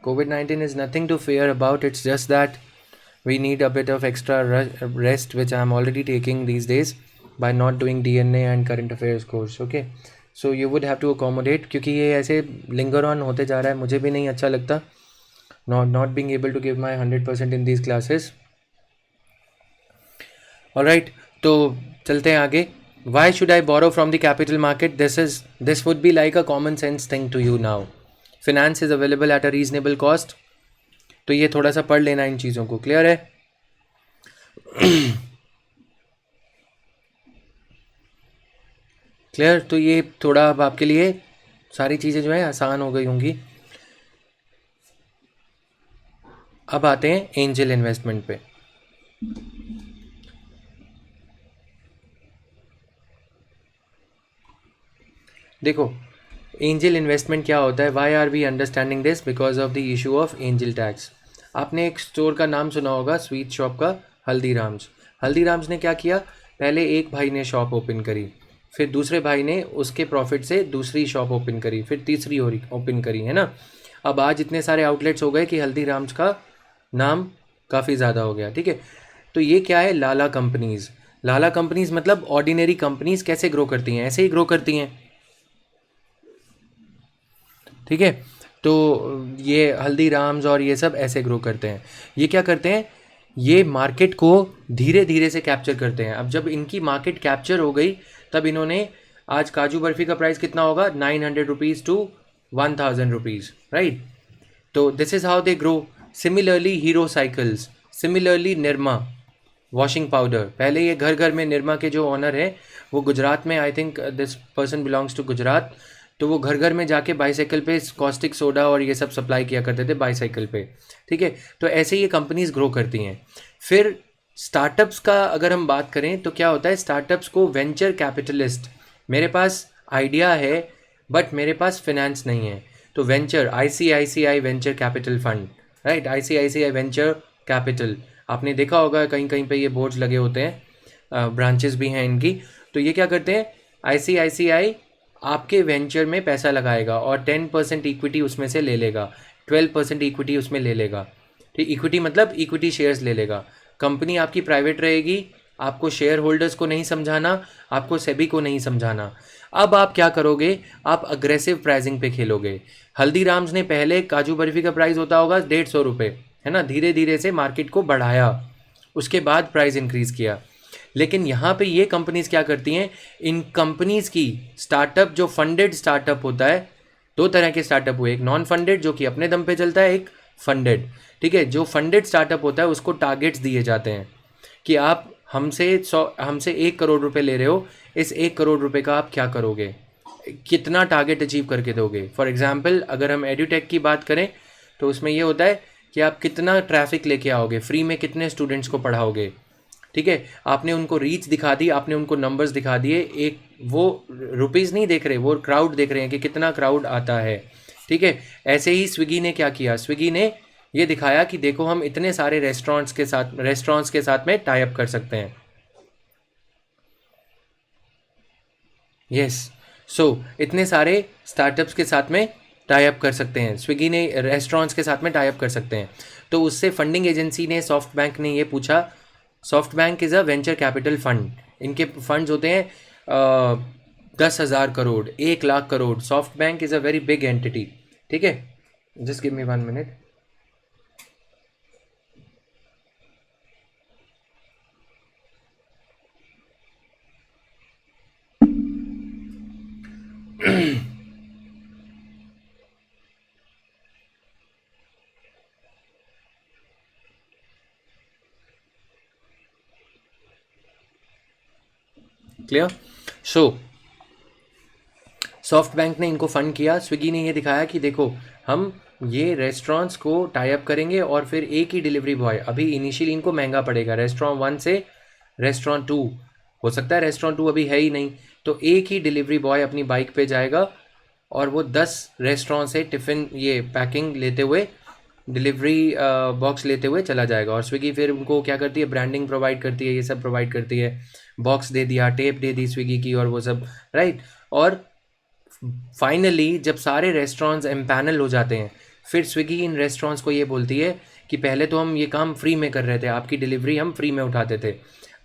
COVID-19 is nothing to fear about. It's just that we need a bit of extra rest, which I'm already taking these days by not doing DNA and current affairs course. Okay, so you would have to accommodate, क्योंकि ये ऐसे linger on होते जा रहा है, मुझे भी नहीं अच्छा लगता not being able to give my 100% in these classes. Alright, तो चलते हैं आगे. Why should I borrow from the capital market? This would be like a common sense thing to you now. Finance is available at a reasonable cost. तो ये थोड़ा सा पढ़ लेना इन चीज़ों को. क्लियर है? क्लियर? तो ये थोड़ा अब आपके लिए सारी चीज़ें जो है आसान हो गई होंगी. अब आते हैं एंजल इन्वेस्टमेंट पे. देखो, एंजल इन्वेस्टमेंट क्या होता है? Why are we understanding this? Because of the issue of angel tax. आपने एक स्टोर का नाम सुना होगा, स्वीट शॉप का, हल्दीराम्स. हल्दीराम्स ने क्या किया? पहले एक भाई ने शॉप ओपन करी, फिर दूसरे भाई ने उसके प्रॉफिट से दूसरी शॉप ओपन करी, फिर तीसरी ओपन करी, है ना. अब आज इतने सारे आउटलेट्स हो गए कि हल्दीराम्स का नाम काफ़ी ज़्यादा हो गया, ठीक है। तो ये क्या है, लाला कंपनीज़। लाला कंपनीज़ मतलब ऑर्डिनरी कंपनीज़ कैसे ग्रो करती हैं, ऐसे ही ग्रो करती हैं, ठीक है। तो ये हल्दीराम्स और ये सब ऐसे ग्रो करते हैं। ये क्या करते हैं, ये मार्केट को धीरे धीरे से कैप्चर करते हैं। अब जब इनकी मार्केट कैप्चर हो गई तब इन्होंने, आज काजू बर्फ़ी का प्राइस कितना होगा, 900 रुपीज़ टू 1000 रुपीज़, राइट। तो this is how they grow. Similarly hero cycles, similarly Nirma washing powder. पहले ये घर घर में, निरमा के जो ऑनर है वो गुजरात में, I think this person belongs to Gujarat, तो वो घर घर में जाके बाईसाइकिल पे कॉस्टिक सोडा और ये सब सप्लाई किया करते थे बाईसाइकिल पे, ठीक है। तो ऐसे ये कंपनीज ग्रो करती हैं। फिर स्टार्टअप्स का अगर हम बात करें तो क्या होता है, स्टार्टअप्स को वेंचर कैपिटलिस्ट, मेरे पास आइडिया है बट मेरे पास फिनेंस नहीं है, तो venture, ICICI venture capital fund, right, ICICI venture capital, आपने देखा होगा कहीं कहीं पे ये बोर्ड्स लगे होते हैं, ब्रांचेस भी हैं इनकी। तो ये क्या करते हैं, आईसीआईसीआई आपके वेंचर में पैसा लगाएगा और 10% इक्विटी उसमें से ले लेगा, 12% इक्विटी उसमें ले लेगा, ठीक। इक्विटी मतलब इक्विटी शेयर्स ले लेगा। कंपनी आपकी प्राइवेट रहेगी, आपको शेयर होल्डर्स को नहीं समझाना, आपको सेबी को नहीं समझाना। अब आप क्या करोगे, आप अग्रेसिव प्राइसिंग पे खेलोगे। हल्दीराम्स ने पहले, काजू बर्फी का प्राइस होता होगा 150 रुपये, है ना, धीरे धीरे से मार्केट को बढ़ाया, उसके बाद प्राइस इंक्रीज़ किया। लेकिन यहाँ पे ये कंपनीज क्या करती हैं, इन कंपनीज की स्टार्टअप, जो फंडेड स्टार्टअप होता है, दो तरह के स्टार्टअप हुए, एक नॉन फंडेड जो कि अपने दम पे चलता है, एक फंडेड, ठीक है। जो फंडेड स्टार्टअप होता है उसको टारगेट्स दिए जाते हैं कि आप हमसे 1 करोड़ रुपए ले रहे हो, इस 1 करोड़ रुपए का आप क्या करोगे, कितना टारगेट अचीव करके दोगे। फॉर एग्जाम्पल अगर हम एडुटेक की बात करें तो उसमें ये होता है कि आप कितना ट्रैफिक लेके आओगे, फ्री में कितने स्टूडेंट्स को पढ़ाओगे, ठीक है। आपने उनको रीच दिखा दी, आपने उनको नंबर्स दिखा दिए, एक वो रुपीज़ नहीं देख रहे, वो क्राउड देख रहे हैं कि कितना क्राउड आता है, ठीक है। ऐसे ही स्विगी ने क्या किया, स्विगी ने ये दिखाया कि देखो हम इतने सारे रेस्टोरेंट्स के साथ में टाई अप कर सकते हैं। यस, सो इतने सारे स्टार्टअप्स के साथ में टाई अप कर सकते हैं, स्विगी ने रेस्टोरेंट्स के साथ में टाई अप कर सकते हैं। तो उससे फंडिंग एजेंसी ने, सॉफ्ट बैंक ने ये पूछा, soft bank is a venture capital fund, इनके फंड्स होते हैं 10,000 crore, 1 lakh crore. Soft bank is a very big entity, ठीक है। Just give me 1 minute. Clear. So soft bank ने इनको फंड किया, स्विगी ने ये दिखाया कि देखो हम ये रेस्टोरेंट्स को टाई अप करेंगे और फिर एक ही डिलीवरी बॉय, अभी इनिशियली इनको महंगा पड़ेगा, रेस्टोरेंट 1 से रेस्टोरेंट 2, हो सकता है रेस्टोरेंट 2 अभी है ही नहीं, तो एक ही डिलीवरी बॉय अपनी बाइक पे जाएगा और वो 10 रेस्टोरेंट से टिफ़िन, ये पैकिंग लेते हुए, डिलीवरी बॉक्स लेते हुए चला जाएगा। और स्विगी फिर उनको क्या करती है, ब्रांडिंग प्रोवाइड करती है, ये सब प्रोवाइड करती है, बॉक्स दे दिया, टेप दे दी स्विगी की और वो सब, राइट। और फाइनली जब सारे रेस्टोरेंट्स एम्पैनल हो जाते हैं, फिर स्विगी इन रेस्टोरेंट्स को ये बोलती है कि पहले तो हम ये काम फ्री में कर रहे थे, आपकी डिलीवरी हम फ्री में उठाते थे,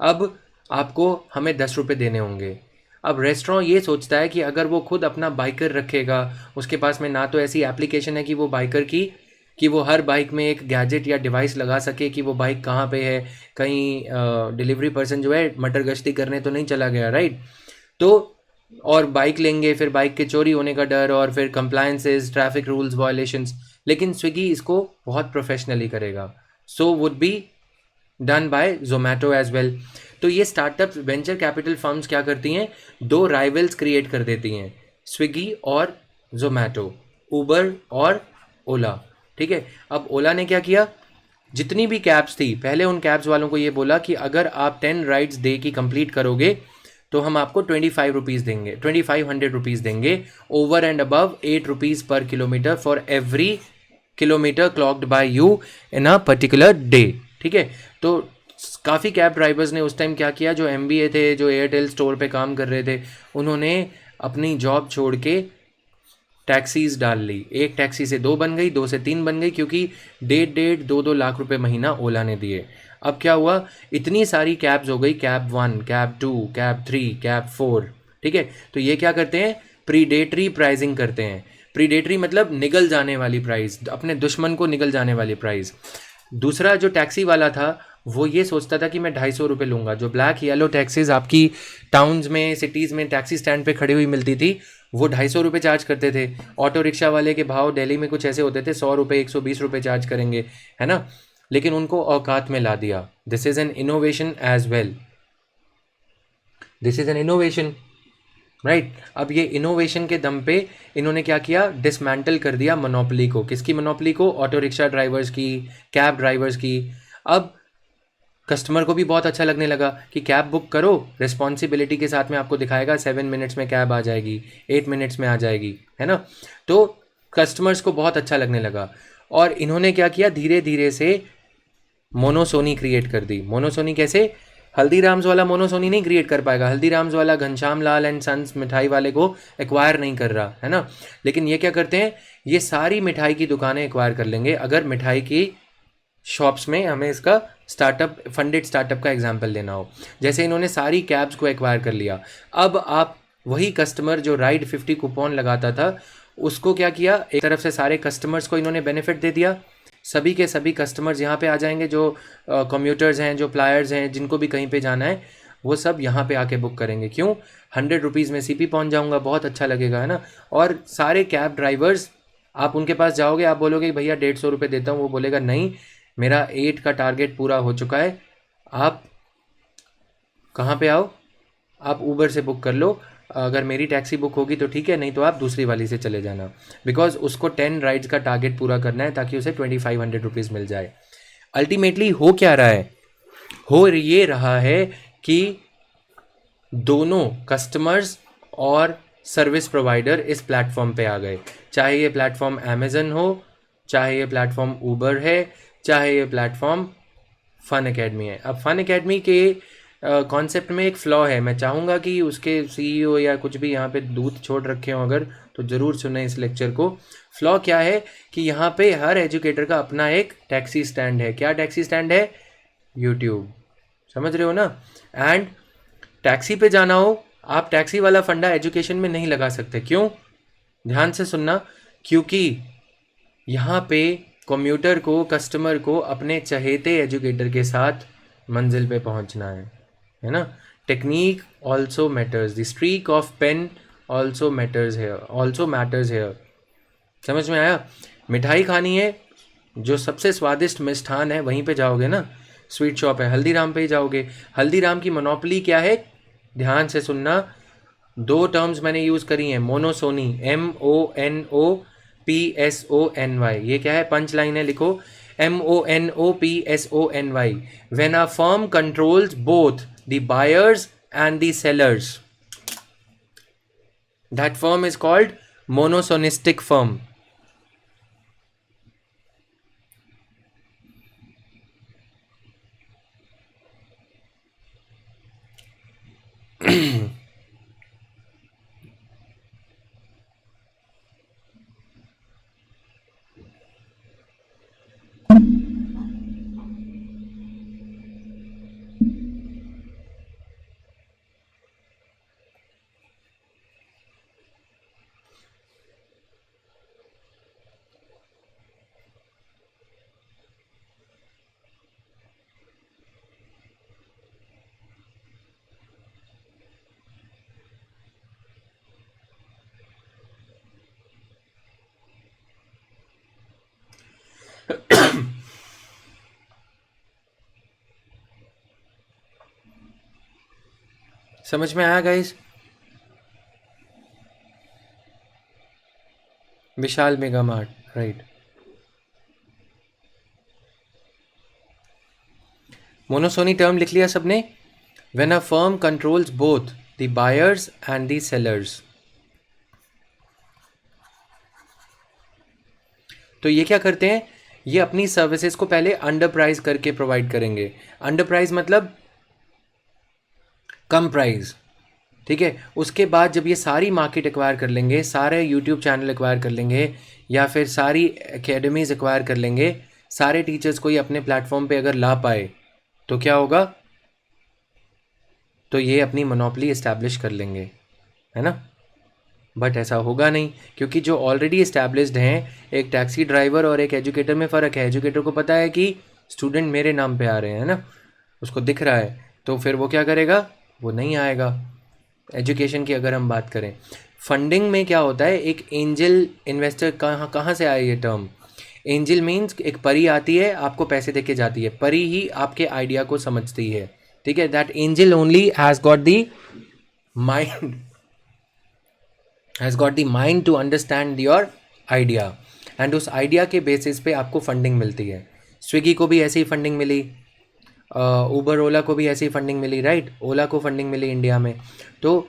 अब आपको हमें 10 रुपये देने होंगे। अब रेस्टोरेंट ये सोचता है कि अगर वो खुद अपना बाइकर रखेगा, उसके पास में ना तो ऐसी एप्लीकेशन है कि वो बाइकर की, कि वो हर बाइक में एक गैजेट या डिवाइस लगा सके कि वो बाइक कहाँ पे है, कहीं डिलीवरी पर्सन जो है मटर गश्ती करने तो नहीं चला गया, राइट। तो और बाइक लेंगे, फिर बाइक के चोरी होने का डर, और फिर कंप्लायंसेस, ट्रैफिक रूल्स वायलेशंस। लेकिन स्विगी इसको बहुत प्रोफेशनली करेगा, so would be done by Zomato as well. तो ये स्टार्टअप वेंचर कैपिटल फर्म्स क्या करती हैं, दो राइवल्स क्रिएट कर देती हैं, स्विगी और जोमेटो, उबर और ओला, ठीक है। अब ओला ने क्या किया, जितनी भी कैब्स थी पहले, उन कैब्स वालों को ये बोला कि अगर आप 10 राइड्स डे की कंप्लीट करोगे तो हम आपको 25 रुपीज़ देंगे, 2500 रुपीज़ देंगे, over and above 8 rupees per kilometre for every kilometre clocked by you in a particular day, ठीक है। तो काफ़ी कैब ड्राइवर्स ने उस टाइम क्या किया, जो MBA थे, जो एयरटेल स्टोर पे काम कर रहे थे, उन्होंने अपनी जॉब छोड़ के टैक्सीज डाल ली, एक टैक्सी से 2 बन गई, 2 से 3 बन गई, क्योंकि 1.5-2 लाख रुपए महीना ओला ने दिए। अब क्या हुआ, इतनी सारी कैब्स हो गई, कैब 1, कैब 2, कैब 3, कैब 4, ठीक है। तो ये क्या करते हैं, प्रीडेटरी प्राइसिंग करते हैं। प्रीडेटरी मतलब निगल जाने वाली प्राइस, अपने दुश्मन को निगल जाने वाली प्राइस। दूसरा जो टैक्सी वाला था वो ये सोचता था कि मैं 250 रुपये लूँगा। जो ब्लैक येलो टैक्सीज आपकी टाउन्स में, सिटीज़ में टैक्सी स्टैंड पे खड़ी हुई मिलती थी, वो 250 रुपये चार्ज करते थे। ऑटो रिक्शा वाले के भाव दिल्ली में कुछ ऐसे होते थे, 100 रुपये, 120 रुपये चार्ज करेंगे, है ना। लेकिन उनको औकात में ला दिया। This is an innovation as well, this is an innovation, right. अब ये इनोवेशन के दम पे इन्होंने क्या किया, डिसमेंटल कर दिया मोनोपोली को। किसकी मोनोपोली को, ऑटो रिक्शा ड्राइवर्स की, कैब ड्राइवर्स की। अब कस्टमर को भी बहुत अच्छा लगने लगा कि कैब बुक करो, रिस्पॉन्सिबिलिटी के साथ में आपको दिखाएगा 7 मिनट्स में कैब आ जाएगी, 8 मिनट्स में आ जाएगी, है ना। तो कस्टमर्स को बहुत अच्छा लगने लगा और इन्होंने क्या किया, धीरे धीरे से मोनोसोनी क्रिएट कर दी। मोनोसोनी कैसे, हल्दीराम्स वाला मोनोसोनी नहीं क्रिएट कर पाएगा, हल्दीराम्स वाला घनश्याम लाल एंड सन्स मिठाई वाले को एक्वायर नहीं कर रहा, है ना। लेकिन ये क्या करते हैं, ये सारी मिठाई की दुकानें एक्वायर कर लेंगे अगर मिठाई की शॉप्स में हमें इसका स्टार्टअप, फंडेड स्टार्टअप का एग्जांपल लेना हो। जैसे इन्होंने सारी कैब्स को एक्वायर कर लिया। अब आप वही कस्टमर जो राइड 50 कूपन लगाता था, उसको क्या किया, एक तरफ से सारे कस्टमर्स को इन्होंने बेनिफिट दे दिया। सभी के सभी कस्टमर्स यहाँ पे आ जाएंगे, जो कम्यूटर्स हैं, जो प्लायर्स हैं, जिनको भी कहीं पे जाना है, वो सब यहाँ पे आके बुक करेंगे। क्यों, 100 रुपीज़ में सीपी पहुँच जाऊँगा, बहुत अच्छा लगेगा, है ना। और सारे कैब ड्राइवर्स, आप उनके पास जाओगे, आप बोलोगे भैया 150 रुपये देता हूँ, वो बोलेगा नहीं, मेरा 8 का टारगेट पूरा हो चुका है, आप कहाँ पे आओ, आप ऊबर से बुक कर लो, अगर मेरी टैक्सी बुक होगी तो ठीक है, नहीं तो आप दूसरी वाली से चले जाना। बिकॉज उसको 10 राइड्स का टारगेट पूरा करना है ताकि उसे 2500 रुपीज़ मिल जाए। अल्टीमेटली हो क्या रहा है, हो ये रहा है कि दोनों कस्टमर्स और सर्विस प्रोवाइडर इस प्लेटफॉर्म पे आ गए। चाहे ये प्लेटफॉर्म अमेजन हो, चाहे ये प्लेटफॉर्म ऊबर है, चाहे ये प्लेटफॉर्म फन एकेडमी है। अब फन एकेडमी के कॉन्सेप्ट में एक फ्लॉ है, मैं चाहूँगा कि उसके सीईओ या कुछ भी यहाँ पे दूध छोड़ रखे हो अगर, तो ज़रूर सुने इस लेक्चर को। फ्लॉ क्या है कि यहाँ पे हर एजुकेटर का अपना एक टैक्सी स्टैंड है। क्या टैक्सी स्टैंड है, यूट्यूब, समझ रहे हो ना। एंड टैक्सी पे जाना हो, आप टैक्सी वाला फंडा एजुकेशन में नहीं लगा सकते। क्यों, ध्यान से सुनना, क्योंकि यहाँ पे कम्यूटर को, कस्टमर को अपने चहेते एजुकेटर के साथ मंजिल पे पहुँचना है ना। Technique also matters, the streak of pen also matters here, also matters here. समझ में आया। मिठाई खानी है, जो सबसे स्वादिष्ट मिष्ठान है वहीं पे जाओगे ना, स्वीट शॉप है, हल्दीराम पे ही जाओगे। हल्दीराम की मोनोपोली क्या है, ध्यान से सुनना, 2 टर्म्स मैंने यूज़ करी हैं, मोनोसोनी, MONOPSONY। ये क्या है, पंच लाइन है, लिखो MONOPSONY। When a firm controls both the buyers and the sellers, that firm is called monosonistic firm. समझ में आया गाइस। विशाल मेगा मार्ट, राइट। मोनोसोनी टर्म लिख लिया सबने। When a firm controls both the buyers and the sellers, तो ये क्या करते हैं, ये अपनी सर्विसेज को पहले अंडर प्राइस करके प्रोवाइड करेंगे। अंडर प्राइस मतलब कम प्राइस, ठीक है। उसके बाद जब ये सारी मार्केट एक्वायर कर लेंगे, सारे यूट्यूब चैनल एक्वायर कर लेंगे, या फिर सारी एकेडमीज एक्वायर कर लेंगे, सारे टीचर्स को ये अपने प्लेटफॉर्म पे अगर ला पाए तो क्या होगा, तो ये अपनी मोनोपोली इस्टेब्लिश कर लेंगे, है ना। बट ऐसा होगा नहीं, क्योंकि जो ऑलरेडी इस्टेब्लिश्ड हैं, एक टैक्सी ड्राइवर और एक एजुकेटर में फ़र्क है। एजुकेटर को पता है कि स्टूडेंट मेरे नाम पे आ रहे हैं ना, उसको दिख रहा है, तो फिर वो क्या करेगा, वो नहीं आएगा। एजुकेशन की अगर हम बात करें, फंडिंग में क्या होता है, एक एंजल इन्वेस्टर कहाँ कहाँ से आया ये टर्म। एंजल मीन्स एक परी आती है, आपको पैसे दे के जाती है, परी ही आपके आइडिया को समझती है, ठीक है। That angel only has got the mind, has got the mind to understand your idea, and उस आइडिया के बेसिस पे आपको फंडिंग मिलती है। स्विगी को भी ऐसी ही फंडिंग मिली, ऊबर ओला को भी ऐसी फंडिंग मिली, राइट। ओला को फंडिंग मिली इंडिया में, तो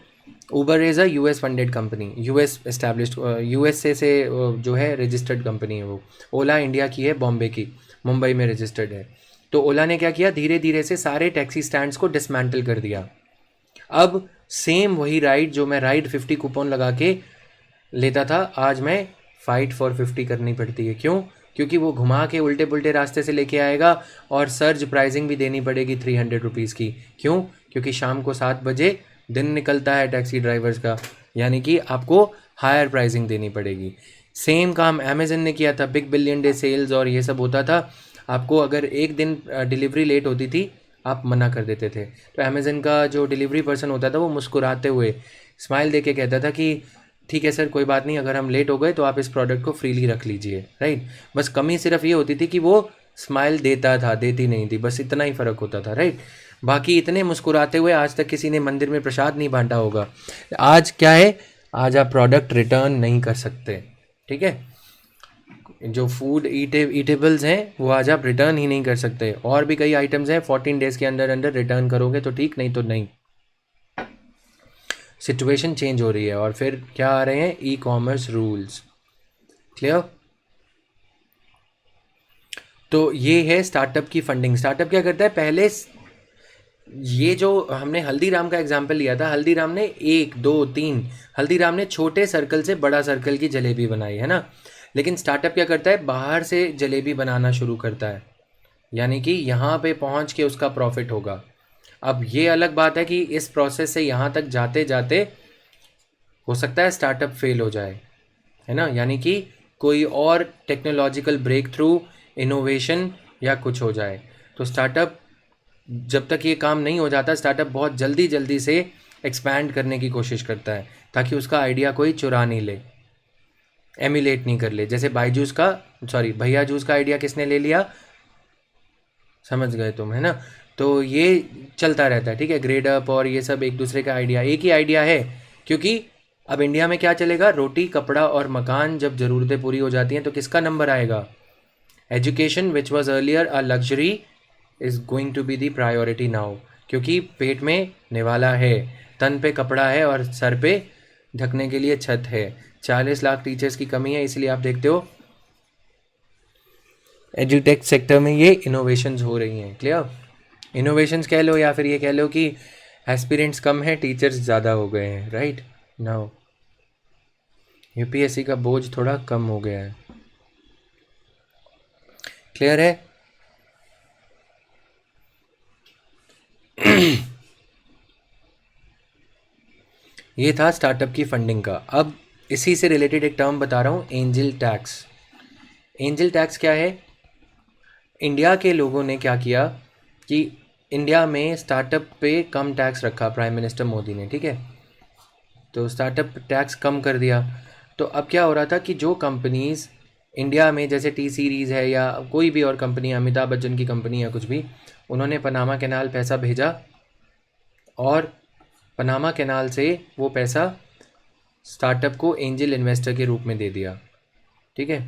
Uber is a US funded company, US established, US से जो है रजिस्टर्ड कंपनी है वो। ओला इंडिया की है, बॉम्बे की, मुंबई में रजिस्टर्ड है। तो ओला ने क्या किया, धीरे धीरे से सारे टैक्सी स्टैंड्स को डिसमेंटल कर दिया। अब सेम वही राइड जो मैं राइड 50 कूपन लगा के लेता था, आज मैं फाइट फॉर 50 करनी पड़ती है। क्यों? क्योंकि वो घुमा के उल्टे पुल्टे रास्ते से लेके आएगा, और सर्ज प्राइसिंग भी देनी पड़ेगी 300 रुपीज़ की। क्यों? क्योंकि शाम को 7 बजे दिन निकलता है टैक्सी ड्राइवर्स का, यानी कि आपको हायर प्राइसिंग देनी पड़ेगी। सेम काम अमेज़न ने किया था, बिग बिलियन डे सेल्स और ये सब होता था। आपको अगर एक दिन डिलीवरी लेट होती थी, आप मना कर देते थे, तो अमेज़न का जो डिलीवरी पर्सन होता था वो मुस्कुराते हुए स्माइल दे के कहता था कि ठीक है सर, कोई बात नहीं, अगर हम लेट हो गए तो आप इस प्रोडक्ट को फ्रीली रख लीजिए, राइट। बस कमी सिर्फ ये होती थी कि वो स्माइल देता था, देती नहीं थी, बस इतना ही फ़र्क होता था, राइट। बाकी इतने मुस्कुराते हुए आज तक किसी ने मंदिर में प्रसाद नहीं बांटा होगा। आज क्या है, आज आप प्रोडक्ट रिटर्न नहीं कर सकते, ठीक है। जो फूड ईटेबल्स हैं वो आज आप रिटर्न ही नहीं कर सकते। और भी कई आइटम्स हैं, 14 डेज़ के अंदर अंदर रिटर्न करोगे तो ठीक, नहीं तो नहीं। सिचुएशन चेंज हो रही है, और फिर क्या आ रहे हैं, ई कॉमर्स रूल्स। क्लियर? तो ये है स्टार्टअप की फंडिंग। स्टार्टअप क्या करता है, पहले ये जो हमने हल्दीराम का एग्जाम्पल लिया था, हल्दीराम ने 1 2 3, हल्दीराम ने छोटे सर्कल से बड़ा सर्कल की जलेबी बनाई, है ना। लेकिन स्टार्टअप क्या करता है, बाहर से जलेबी बनाना शुरू करता है, यानी कि यहाँ पे पहुँच के उसका प्रॉफिट होगा। अब ये अलग बात है कि इस प्रोसेस से यहाँ तक जाते जाते हो सकता है स्टार्टअप फेल हो जाए, है ना, यानी कि कोई और टेक्नोलॉजिकल ब्रेक थ्रू, इनोवेशन या कुछ हो जाए। तो स्टार्टअप जब तक ये काम नहीं हो जाता, स्टार्टअप बहुत जल्दी जल्दी से एक्सपैंड करने की कोशिश करता है, ताकि उसका आइडिया कोई चुरा नहीं ले, एमुलेट नहीं कर ले। जैसे बायजूस का, सॉरी, भैया जूस का आइडिया किसने ले लिया, समझ गए तुम, है ना। तो ये चलता रहता है, ठीक है। ग्रेड अप और ये सब एक दूसरे का आइडिया, एक ही आइडिया है। क्योंकि अब इंडिया में क्या चलेगा, रोटी कपड़ा और मकान जब ज़रूरतें पूरी हो जाती हैं तो किसका नंबर आएगा, education which was earlier a luxury is going to be the priority now. क्योंकि पेट में निवाला है, तन पे कपड़ा है और सर पे ढकने के लिए छत है। 40 लाख टीचर्स की कमी है, इसलिए आप देखते हो एजुटेक सेक्टर में ये इनोवेशंस हो रही हैं। क्लियर? इनोवेशंस कह लो, या फिर ये कह लो कि एस्पिरेंट्स कम हैं, टीचर्स ज़्यादा हो गए हैं, राइट। नाउ यूपीएससी का बोझ थोड़ा कम हो गया है। क्लियर है? ये था स्टार्टअप की फंडिंग का। अब इसी से रिलेटेड एक टर्म बता रहा हूँ, एंजल टैक्स। एंजल टैक्स क्या है, इंडिया के लोगों ने क्या किया कि इंडिया में स्टार्टअप पे कम टैक्स रखा, प्राइम मिनिस्टर मोदी ने, ठीक है। तो स्टार्टअप टैक्स कम कर दिया। तो अब क्या हो रहा था कि जो कंपनीज़ इंडिया में, जैसे टी सीरीज़ है या कोई भी और कंपनी, अमिताभ बच्चन की कंपनी या कुछ भी, उन्होंने पनामा कैनाल पैसा भेजा, और पनामा कैनाल से वो पैसा स्टार्टअप को एंजल इन्वेस्टर के रूप में दे दिया, ठीक है।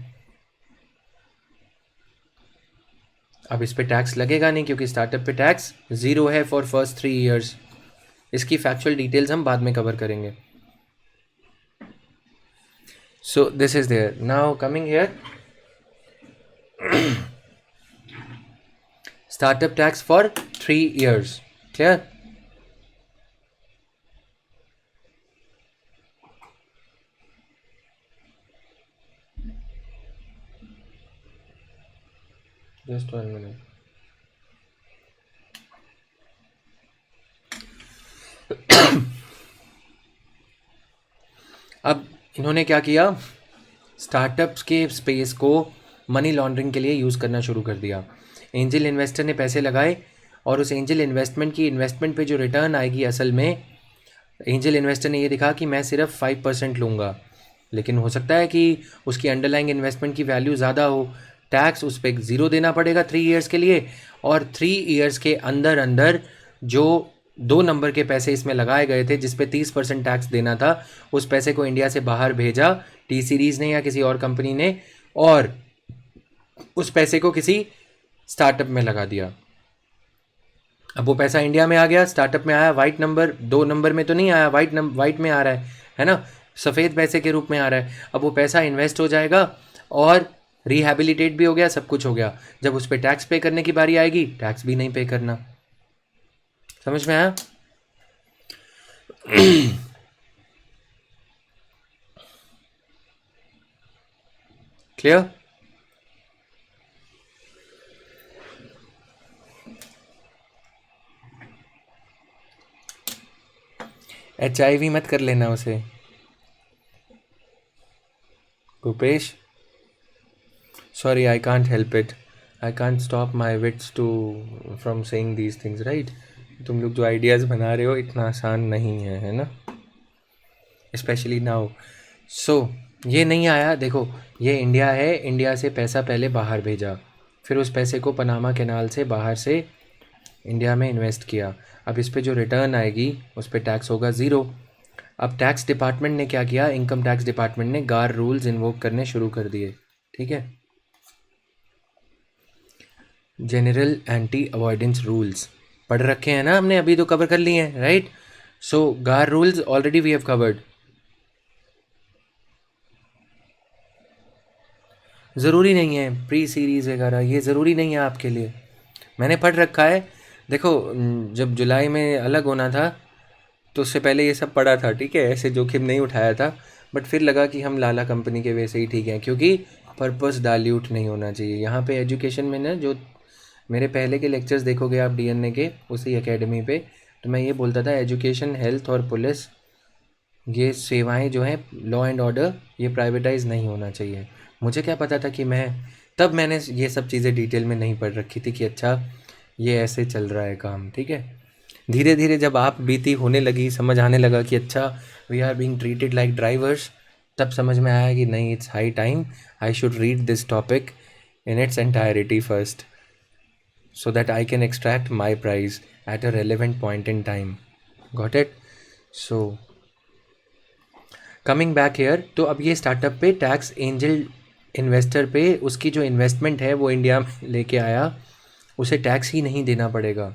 अब इस पे टैक्स लगेगा नहीं, क्योंकि स्टार्टअप पे टैक्स 0 है फॉर फर्स्ट 3 ईयर्स। इसकी फैक्चुअल डिटेल्स हम बाद में कवर करेंगे। So this is there. Now coming here, startup tax for 3 years. Clear? Just 1 minute. अब इन्होंने क्या किया, स्टार्टअप्स के स्पेस को मनी लॉन्ड्रिंग के लिए यूज़ करना शुरू कर दिया। एंजल इन्वेस्टर ने पैसे लगाए और उस एंजल इन्वेस्टमेंट की इन्वेस्टमेंट पे जो रिटर्न आएगी, असल में एंजल इन्वेस्टर ने ये दिखा कि मैं सिर्फ 5% लूँगा, लेकिन हो सकता है कि उसकी अंडरलाइंग इन्वेस्टमेंट की वैल्यू ज़्यादा हो। टैक्स उस पर 0 देना पड़ेगा 3 ईयर्स के लिए, और 3 ईयर्स के अंदर अंदर जो 2 नंबर के पैसे इसमें लगाए गए थे जिस पे 30% टैक्स देना था, उस पैसे को इंडिया से बाहर भेजा टी सीरीज़ ने या किसी और कंपनी ने, और उस पैसे को किसी स्टार्टअप में लगा दिया। अब वो पैसा इंडिया में आ गया, स्टार्टअप में आया, वाइट नंबर, 2 नंबर में तो नहीं आया, वाइट में आ रहा है ना, सफ़ेद पैसे के रूप में आ रहा है। अब वो पैसा इन्वेस्ट हो जाएगा और रिहैबिलिटेट भी हो गया, सब कुछ हो गया। जब उस पर टैक्स पे करने की बारी आएगी, टैक्स भी नहीं पे करना। समझ में आया? क्लियर? HIV मत कर लेना उसे। Bhupesh, sorry, I can't help it, I can't stop my wits to from saying these things, right? तुम लोग जो आइडियाज़ बना रहे हो इतना आसान नहीं है ना, स्पेशली नाउ। सो ये नहीं आया, देखो ये इंडिया है, इंडिया से पैसा पहले बाहर भेजा, फिर उस पैसे को पनामा कैनाल से बाहर से इंडिया में इन्वेस्ट किया। अब इस पे जो रिटर्न आएगी उस पे टैक्स होगा 0। अब टैक्स डिपार्टमेंट ने क्या किया, इनकम टैक्स डिपार्टमेंट ने गार रूल्स इन्वोक करने शुरू कर दिए। ठीक है, जनरल एंटी अवॉइडेंस रूल्स पढ़ रखे हैं ना हमने, अभी तो कवर कर लिए हैं, right? So GAAR rules already we have covered. ज़रूरी नहीं है प्री सीरीज़ वगैरह, ये ज़रूरी नहीं है आपके लिए, मैंने पढ़ रखा है। देखो जब जुलाई में अलग होना था तो उससे पहले ये सब पढ़ा था, ठीक है, ऐसे जोखिम नहीं उठाया था, बट फिर लगा कि हम लाला कंपनी के वैसे ही ठीक हैं, क्योंकि पर्पस डाल्यूट नहीं होना चाहिए यहाँ पे एजुकेशन में ना। जो मेरे पहले के लेक्चर्स देखोगे आप DNA के उसी एकेडमी पे, तो मैं ये बोलता था एजुकेशन, हेल्थ और पुलिस, ये सेवाएं जो हैं, लॉ एंड ऑर्डर, ये प्राइवेटाइज नहीं होना चाहिए। मुझे क्या पता था कि तब मैंने ये सब चीज़ें डिटेल में नहीं पढ़ रखी थी कि अच्छा ये ऐसे चल रहा है काम, ठीक है। धीरे धीरे जब आप बीती होने लगी, समझ आने लगा कि अच्छा we are being treated like drivers, तब समझ में आया कि नहीं, it's high time I should read this topic in its entirety first, so that I can extract my price at a relevant point in time. Got it? So coming back here, तो अब ये startup पे tax angel investor पे उसकी जो investment है वो India में लेके आया, उसे टैक्स ही नहीं देना पड़ेगा,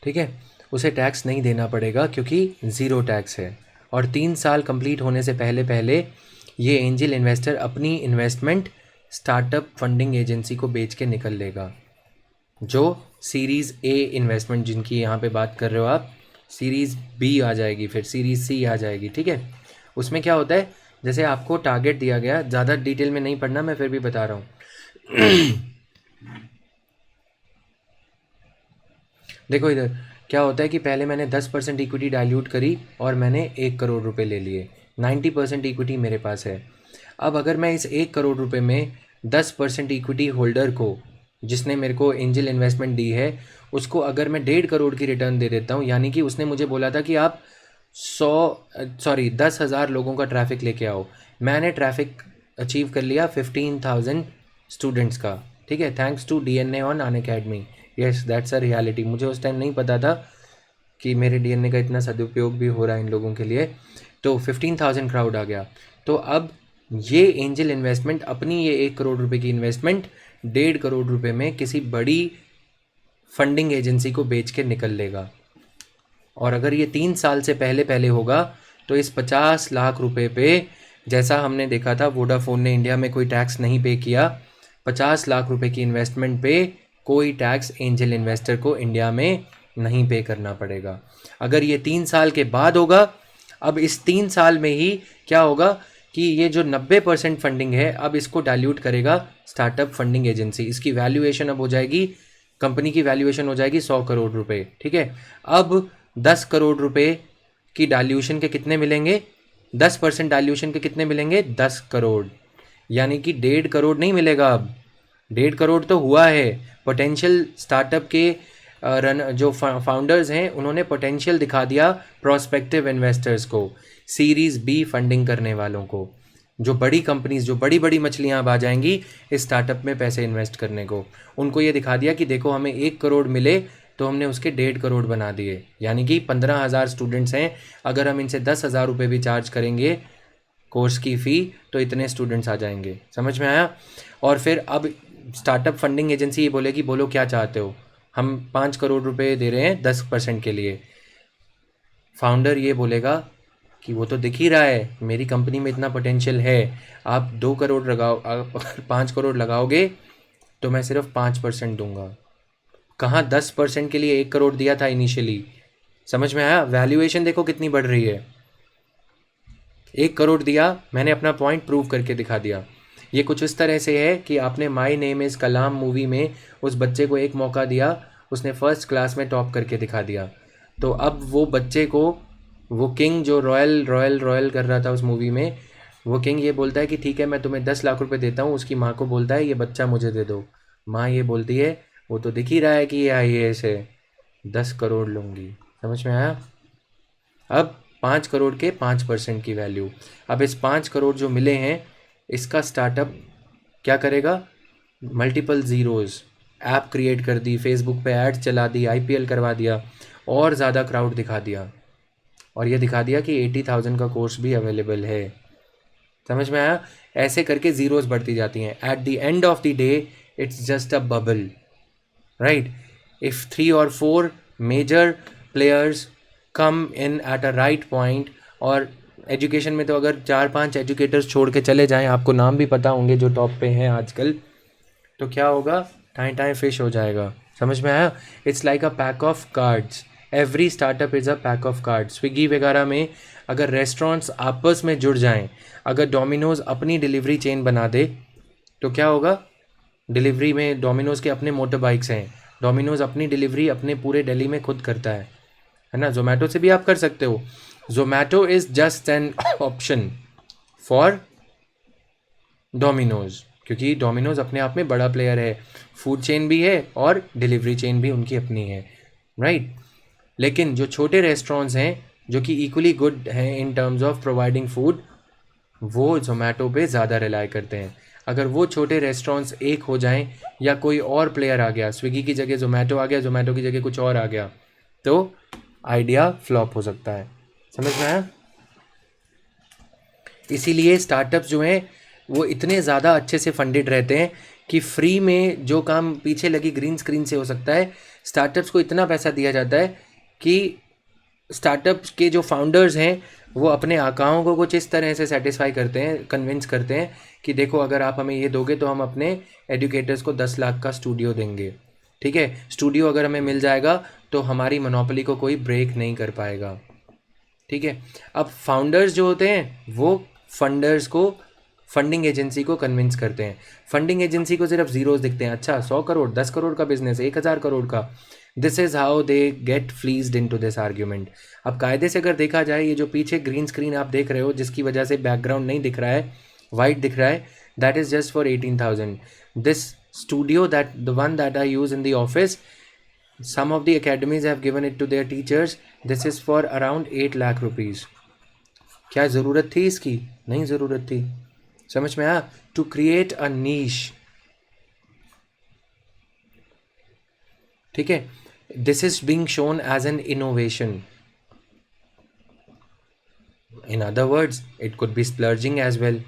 ठीक है, उसे टैक्स नहीं देना पड़ेगा क्योंकि 0 टैक्स है। और 3 साल कंप्लीट होने से पहले पहले ये एंजल इन्वेस्टर अपनी इन्वेस्टमेंट स्टार्टअप फंडिंग एजेंसी को बेच के निकल लेगा। जो सीरीज़ A इन्वेस्टमेंट जिनकी यहाँ पे बात कर रहे हो आप, सीरीज़ B आ जाएगी, फिर सीरीज़ C आ जाएगी, ठीक है। उसमें क्या होता है, जैसे आपको टारगेट दिया गया, ज़्यादा डिटेल में नहीं पढ़ना, मैं फिर भी बता रहा हूँ। देखो इधर क्या होता है कि पहले मैंने 10% इक्विटी डाइल्यूट करी और मैंने 1 करोड़ रुपए ले लिए, 90% इक्विटी मेरे पास है। अब अगर मैं इस 1 करोड़ रुपए में 10% इक्विटी होल्डर को, जिसने मेरे को एंजल इन्वेस्टमेंट दी है, उसको अगर मैं 1.5 करोड़ की रिटर्न दे देता हूँ, यानी कि उसने मुझे बोला था कि आप 10,000 लोगों का ट्रैफिक लेके आओ, मैंने ट्रैफिक अचीव कर लिया 15,000 स्टूडेंट्स का, ठीक है, thanks to DNA on Unacademy. Yes, that's a reality. मुझे उस टाइम नहीं पता था कि मेरे DNA का इतना सदुपयोग भी हो रहा है इन लोगों के लिए। तो 15,000 क्राउड आ गया। तो अब ये एंजल इन्वेस्टमेंट अपनी ये 1 करोड़ रुपए की इन्वेस्टमेंट 1.5 करोड़ रुपए में किसी बड़ी फंडिंग एजेंसी को बेच के निकल लेगा। और अगर ये 3 साल से पहले पहले होगा तो इस 50 लाख रुपए पे, जैसा हमने देखा था वोडाफोन ने इंडिया में कोई टैक्स नहीं पे किया, 50 लाख रुपए की इन्वेस्टमेंट पे कोई टैक्स एंजल इन्वेस्टर को इंडिया में नहीं पे करना पड़ेगा। अगर ये 3 साल के बाद होगा, अब इस 3 साल में ही क्या होगा कि ये जो 90% फंडिंग है अब इसको डाइल्यूट करेगा स्टार्टअप फंडिंग एजेंसी। इसकी वैल्यूएशन अब हो जाएगी, कंपनी की वैल्यूएशन हो जाएगी 100 करोड़ रुपए। ठीक है, अब 10 करोड़ रुपए की डाइल्यूशन के कितने मिलेंगे, 10% डाइल्यूशन के कितने मिलेंगे, 10 करोड़। यानी कि 1.5 करोड़ नहीं मिलेगा अब, 1.5 करोड़ तो हुआ है। पोटेंशियल स्टार्टअप के जो फाउंडर्स हैं उन्होंने पोटेंशियल दिखा दिया प्रोस्पेक्टिव इन्वेस्टर्स को, सीरीज बी फंडिंग करने वालों को, जो बड़ी कंपनीज, जो बड़ी बड़ी मछलियां अब आ जाएंगी इस स्टार्टअप में पैसे इन्वेस्ट करने को, उनको ये दिखा दिया कि देखो हमें 1 करोड़ मिले तो हमने उसके 1.5 करोड़ बना दिए। यानी कि 15,000 स्टूडेंट्स हैं, अगर हम इनसे 10,000 रुपये भी चार्ज करेंगे कोर्स की फ़ी तो इतने स्टूडेंट्स आ जाएंगे। समझ में आया? और फिर अब स्टार्टअप फंडिंग एजेंसी ये बोलेगी बोलो क्या चाहते हो, हम 5 करोड़ रुपए दे रहे हैं 10% के लिए। फाउंडर ये बोलेगा कि वो तो दिख ही रहा है मेरी कंपनी में इतना पोटेंशियल है, आप 2 करोड़ लगाओ, आप 5 करोड़ लगाओगे तो मैं सिर्फ 5% दूंगा। कहाँ 10% के लिए 1 करोड़ दिया था इनिशियली। समझ में आया? वैल्यूएशन देखो कितनी बढ़ रही है। 1 करोड़ दिया, मैंने अपना पॉइंट प्रूव करके दिखा दिया। ये कुछ इस तरह से है कि आपने my name is Kalam movie में उस बच्चे को एक मौका दिया, उसने फर्स्ट क्लास में टॉप करके दिखा दिया। तो अब वो बच्चे को, वो किंग जो रॉयल कर रहा था उस मूवी में, वो किंग ये बोलता है कि ठीक है मैं तुम्हें 10 लाख रुपए देता हूँ। उसकी माँ को बोलता है ये बच्चा मुझे दे दो। माँ ये बोलती है वो तो दिख ही रहा है कि ये IAS है, 10 करोड़ लूँगी। समझ में आया? अब 5 करोड़ के 5% की वैल्यू। अब इस 5 करोड़ जो मिले हैं इसका स्टार्टअप क्या करेगा, मल्टीपल ज़ीरोज़, ऐप क्रिएट कर दी, फेसबुक पे ऐड चला दी, IPL करवा दिया और ज़्यादा क्राउड दिखा दिया, और ये दिखा दिया कि 80,000 का कोर्स भी अवेलेबल है। समझ में आया? ऐसे करके ज़ीरोज़ बढ़ती जाती हैं। At the end of the day it's just a bubble, right? If 3 or 4 major players come in at a right point, और एजुकेशन में तो अगर 4-5 एजुकेटर्स छोड़ के चले जाएं, आपको नाम भी पता होंगे जो टॉप पे हैं आजकल, तो क्या होगा, टाइम टाइम फिश हो जाएगा। समझ में आया? It's like a pack of cards, every startup is a pack of cards. Swiggy वगैरह में अगर रेस्टोरेंट्स आपस में जुड़ जाएं, अगर डोमिनोज़ अपनी डिलीवरी चेन बना दे तो क्या होगा, डिलीवरी में डोमिनोज़ के अपने मोटर बाइक्स हैं, डोमिनोज़ अपनी डिलीवरी अपने पूरे दिल्ली में खुद करता है ना? जोमेटो से भी आप कर सकते हो। Zomato is just an option for Domino's, क्योंकि डोमिनोज़ अपने आप में बड़ा प्लेयर है, फूड चेन भी है और डिलीवरी चेन भी उनकी अपनी है, राइट? लेकिन जो छोटे रेस्टोरेंट्स हैं जो कि इक्वली गुड हैं in terms of providing food, वो जोमेटो पे ज़्यादा रिलाई करते हैं। अगर वो छोटे रेस्टोरेंट्स एक हो जाएं, या कोई और प्लेयर आ गया, स्विगी की जगह जोमेटो आ गया, जोमेटो की जगह कुछ और आ गया, तो आइडिया फ्लॉप हो सकता है। समझ में आया? इसीलिए स्टार्टअप्स जो हैं वो इतने ज़्यादा अच्छे से फंडेड रहते हैं कि फ्री में जो काम पीछे लगी ग्रीन स्क्रीन से हो सकता है, स्टार्टअप्स को इतना पैसा दिया जाता है कि स्टार्टअप्स के जो फाउंडर्स हैं वो अपने आकाओं को कुछ इस तरह से सेटिस्फाई करते हैं, कन्विंस करते हैं कि देखो अगर आप हमें ये दोगे तो हम अपने एजुकेटर्स को 10 लाख का स्टूडियो देंगे। ठीक है, स्टूडियो अगर हमें मिल जाएगा तो हमारी मोनोपोली को कोई ब्रेक नहीं कर पाएगा। ठीक है, अब फाउंडर्स जो होते हैं वो फंडर्स को, फंडिंग एजेंसी को कन्विंस करते हैं। फंडिंग एजेंसी को सिर्फ ज़ीरोस दिखते हैं, अच्छा 100 करोड़, 10 करोड़ का बिजनेस, 1,000 करोड़ का। This is how they get fleeced into this argument. अब कायदे से अगर देखा जाए, ये जो पीछे ग्रीन स्क्रीन आप देख रहे हो जिसकी वजह से बैकग्राउंड नहीं दिख रहा है, वाइट दिख रहा है, that is just for 18,000। This studio, that the one that I use in the office, some of the academies have given it to their teachers, this is for around 8 lakh rupees। क्या ज़रूरत थी इसकी? नहीं ज़रूरत थी। समझ में आया? To create a niche. ठीक है, this is being shown as an innovation. In other words it could be splurging as well.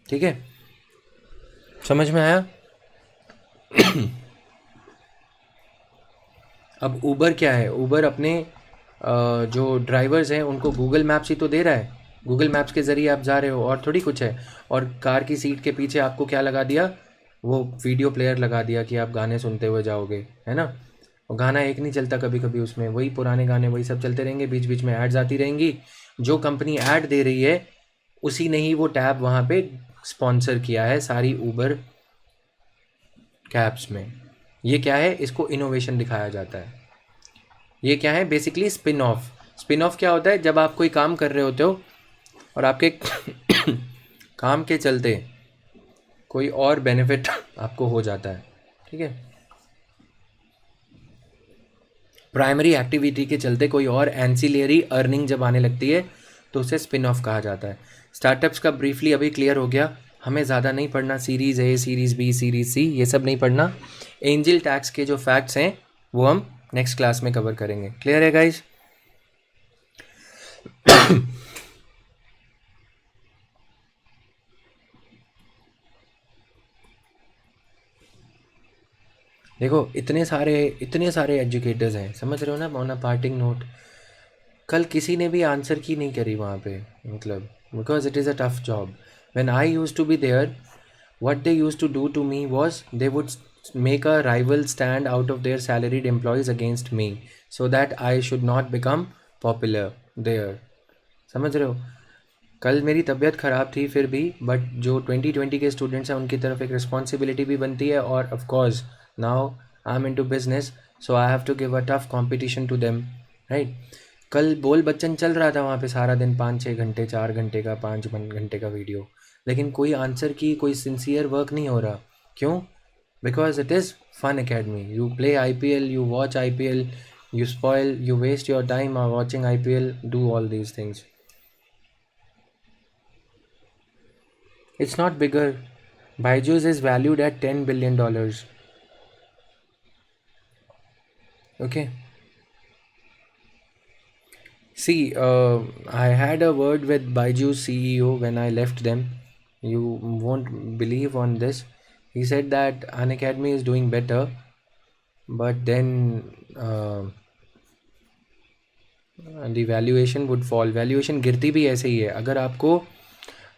ठीक है, समझ में आया? अब ऊबर क्या है, ऊबर अपने जो ड्राइवर्स हैं उनको गूगल मैप्स ही तो दे रहा है। गूगल मैप्स के ज़रिए आप जा रहे हो और थोड़ी कुछ है। और कार की सीट के पीछे आपको क्या लगा दिया, वो वीडियो प्लेयर लगा दिया कि आप गाने सुनते हुए जाओगे, है ना? और गाना एक नहीं चलता, कभी कभी उसमें वही पुराने गाने वही सब चलते रहेंगे, बीच बीच में एड्स आती रहेंगी, जो कंपनी ऐड दे रही है उसी ने ही वो टैब वहाँ पे स्पॉन्सर किया है सारी ऊबर कैब्स में। ये क्या है, इसको इनोवेशन दिखाया जाता है। ये क्या है, basically spin off. Spin off क्या होता है, जब आप कोई काम कर रहे होते हो और आपके काम के चलते कोई और बेनिफिट आपको हो जाता है, ठीक है, प्राइमरी एक्टिविटी के चलते कोई और एंसिलरी अर्निंग जब आने लगती है तो उसे स्पिन ऑफ कहा जाता है। स्टार्टअप्स का ब्रीफली अभी क्लियर हो गया, हमें ज़्यादा नहीं पढ़ना, series A, series B, series C, ये सब नहीं पढ़ना। एंजल टैक्स के जो फैक्ट्स हैं वो हम नेक्स्ट क्लास में कवर करेंगे। क्लियर है गाइज? देखो इतने सारे एजुकेटर्स हैं, समझ रहे हो ना। ऑन अ पार्टिंग नोट, कल किसी ने भी आंसर की नहीं करी वहाँ पे, मतलब because it is a tough job. When I used to be there, what they used to do to me was they would make a rival stand out of their salaried employees against me so that I should not become popular there। समझ रहे हो, कल मेरी तबीयत ख़राब थी फिर भी, बट जो 2020 के स्टूडेंट्स हैं उनकी तरफ एक रिस्पॉन्सिबिलिटी भी बनती है, और of course now I am into business, so I have to give a tough competition to them, right. कल बोल बच्चन चल रहा था वहाँ पे सारा दिन, 5-6 घंटे, 4 घंटे का, 5 घंटे का वीडियो, लेकिन कोई आंसर की, कोई सिंसियर वर्क नहीं हो रहा। क्यों? Because it is Unacademy. You play IPL, you watch IPL, you spoil, you waste your time watching IPL, do all these things. It's not bigger. Byju's is valued at $10 billion. Okay. See, I had a word with Byju's CEO when I left them. You won't believe on this. He said that Unacademy is doing better, but then the valuation would fall. Valuation गिरती भी ऐसे ही है। अगर आपको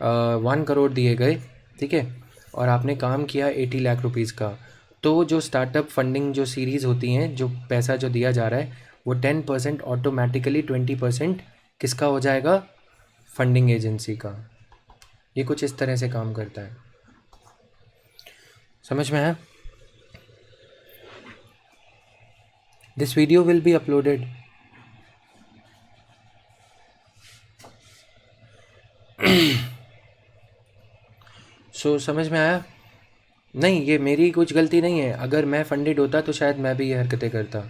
1 करोड़ दिए गए, ठीक है, और आपने काम किया 80 लाख रुपीज़ का, तो जो स्टार्टअप फंडिंग जो सीरीज़ होती हैं, जो पैसा जो दिया जा रहा है, वो 10% ऑटोमेटिकली 20% किसका हो जाएगा? फंडिंग एजेंसी का। ये कुछ इस तरह से काम करता है, समझ में है? This video will be uploaded. So समझ में आया? नहीं, ये मेरी कुछ गलती नहीं है। अगर मैं फंडेड होता तो शायद मैं भी ये हरकतें करता,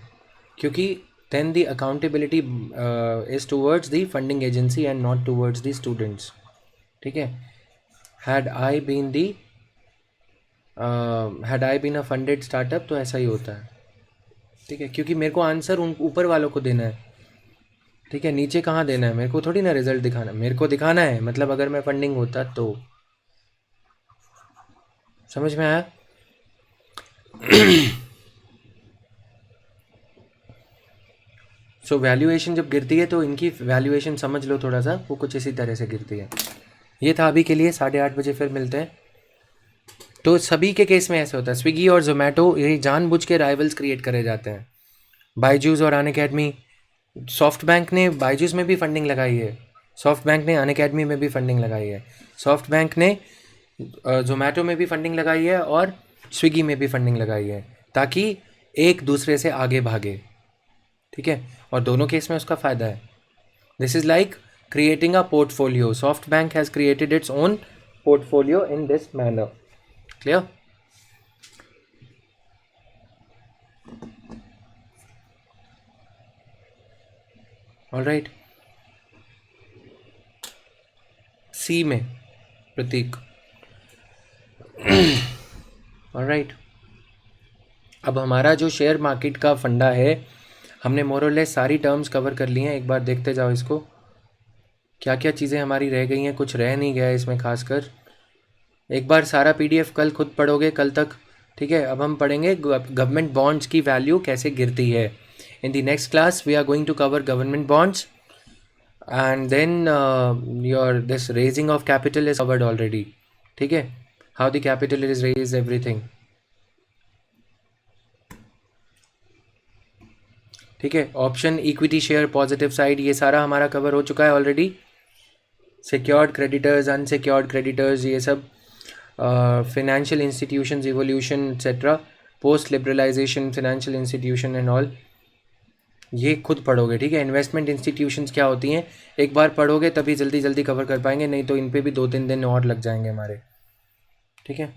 क्योंकि then the accountability is towards the funding agency and not towards the students, ठीक है। had I been a funded startup तो ऐसा ही होता है, ठीक है, क्योंकि मेरे को आंसर उन ऊपर वालों को देना है, ठीक है, नीचे कहाँ देना है मेरे को, थोड़ी ना रिजल्ट दिखाना, मेरे को दिखाना है। मतलब अगर मैं फंडिंग होता तो, समझ में आया? सो वैल्यूएशन जब गिरती है तो इनकी वैल्यूएशन समझ लो थोड़ा सा, वो कुछ इसी तरह से गिरती है। ये था अभी के लिए, 8:30 बजे फिर मिलते हैं। तो सभी के केस में ऐसे होता है, स्विगी और जोमेटो ये जानबूझ के राइवल्स क्रिएट करे जाते हैं। बायजूस और अनअकैडमी, सॉफ्ट बैंक ने बायजूस में भी फंडिंग लगाई है, सॉफ्ट बैंक ने अनअकैडमी में भी फंडिंग लगाई है, सॉफ्ट बैंक ने जोमेटो में भी फंडिंग लगाई है और स्विगी में भी फंडिंग लगाई है, ताकि एक दूसरे से आगे भागे, ठीक है, और दोनों केस में उसका फ़ायदा है। This is like creating a portfolio. SoftBank has created its own portfolio in this manner. Clear? All right. C में प्रतीक। All right. अब हमारा जो शेयर मार्केट का फंडा है, हमने मोरलेस सारी टर्म्स कवर कर ली हैं। एक बार देखते जाओ इसको, क्या क्या चीज़ें हमारी रह गई हैं, कुछ रह नहीं गया है इसमें खासकर। एक बार सारा PDF कल खुद पढ़ोगे कल तक, ठीक है। अब हम पढ़ेंगे गवर्नमेंट बॉन्ड्स की वैल्यू कैसे गिरती है। In the next class we are going to cover government bonds and then your this raising of capital is covered already, ठीक है, how the capital is raise, everything, ठीक है। Option, equity share, positive side, ये सारा हमारा cover हो चुका है already. Secured creditors, unsecured creditors, ये सब, financial institutions evolution etcetera, post liberalisation financial institution and all, ये खुद पढ़ोगे, ठीक है। इन्वेस्टमेंट इंस्टीट्यूशंस क्या होती हैं एक बार पढ़ोगे तभी जल्दी जल्दी कवर कर पाएंगे, नहीं तो इन पे भी 2-3 दिन और लग जाएंगे हमारे, ठीक है।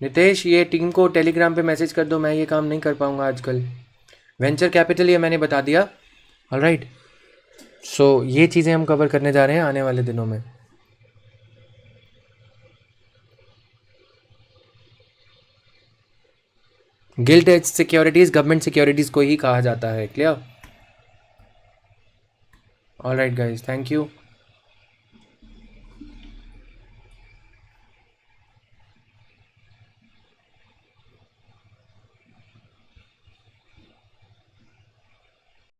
नितेश, ये टीम को टेलीग्राम पे मैसेज कर दो, मैं ये काम नहीं कर पाऊंगा आजकल। वेंचर कैपिटल ये मैंने बता दिया, ऑलराइट। सो ये चीज़ें हम कवर करने जा रहे हैं आने वाले दिनों में। Gilt edge securities government securities को ही कहा जाता है, clear. Alright guys, thank you.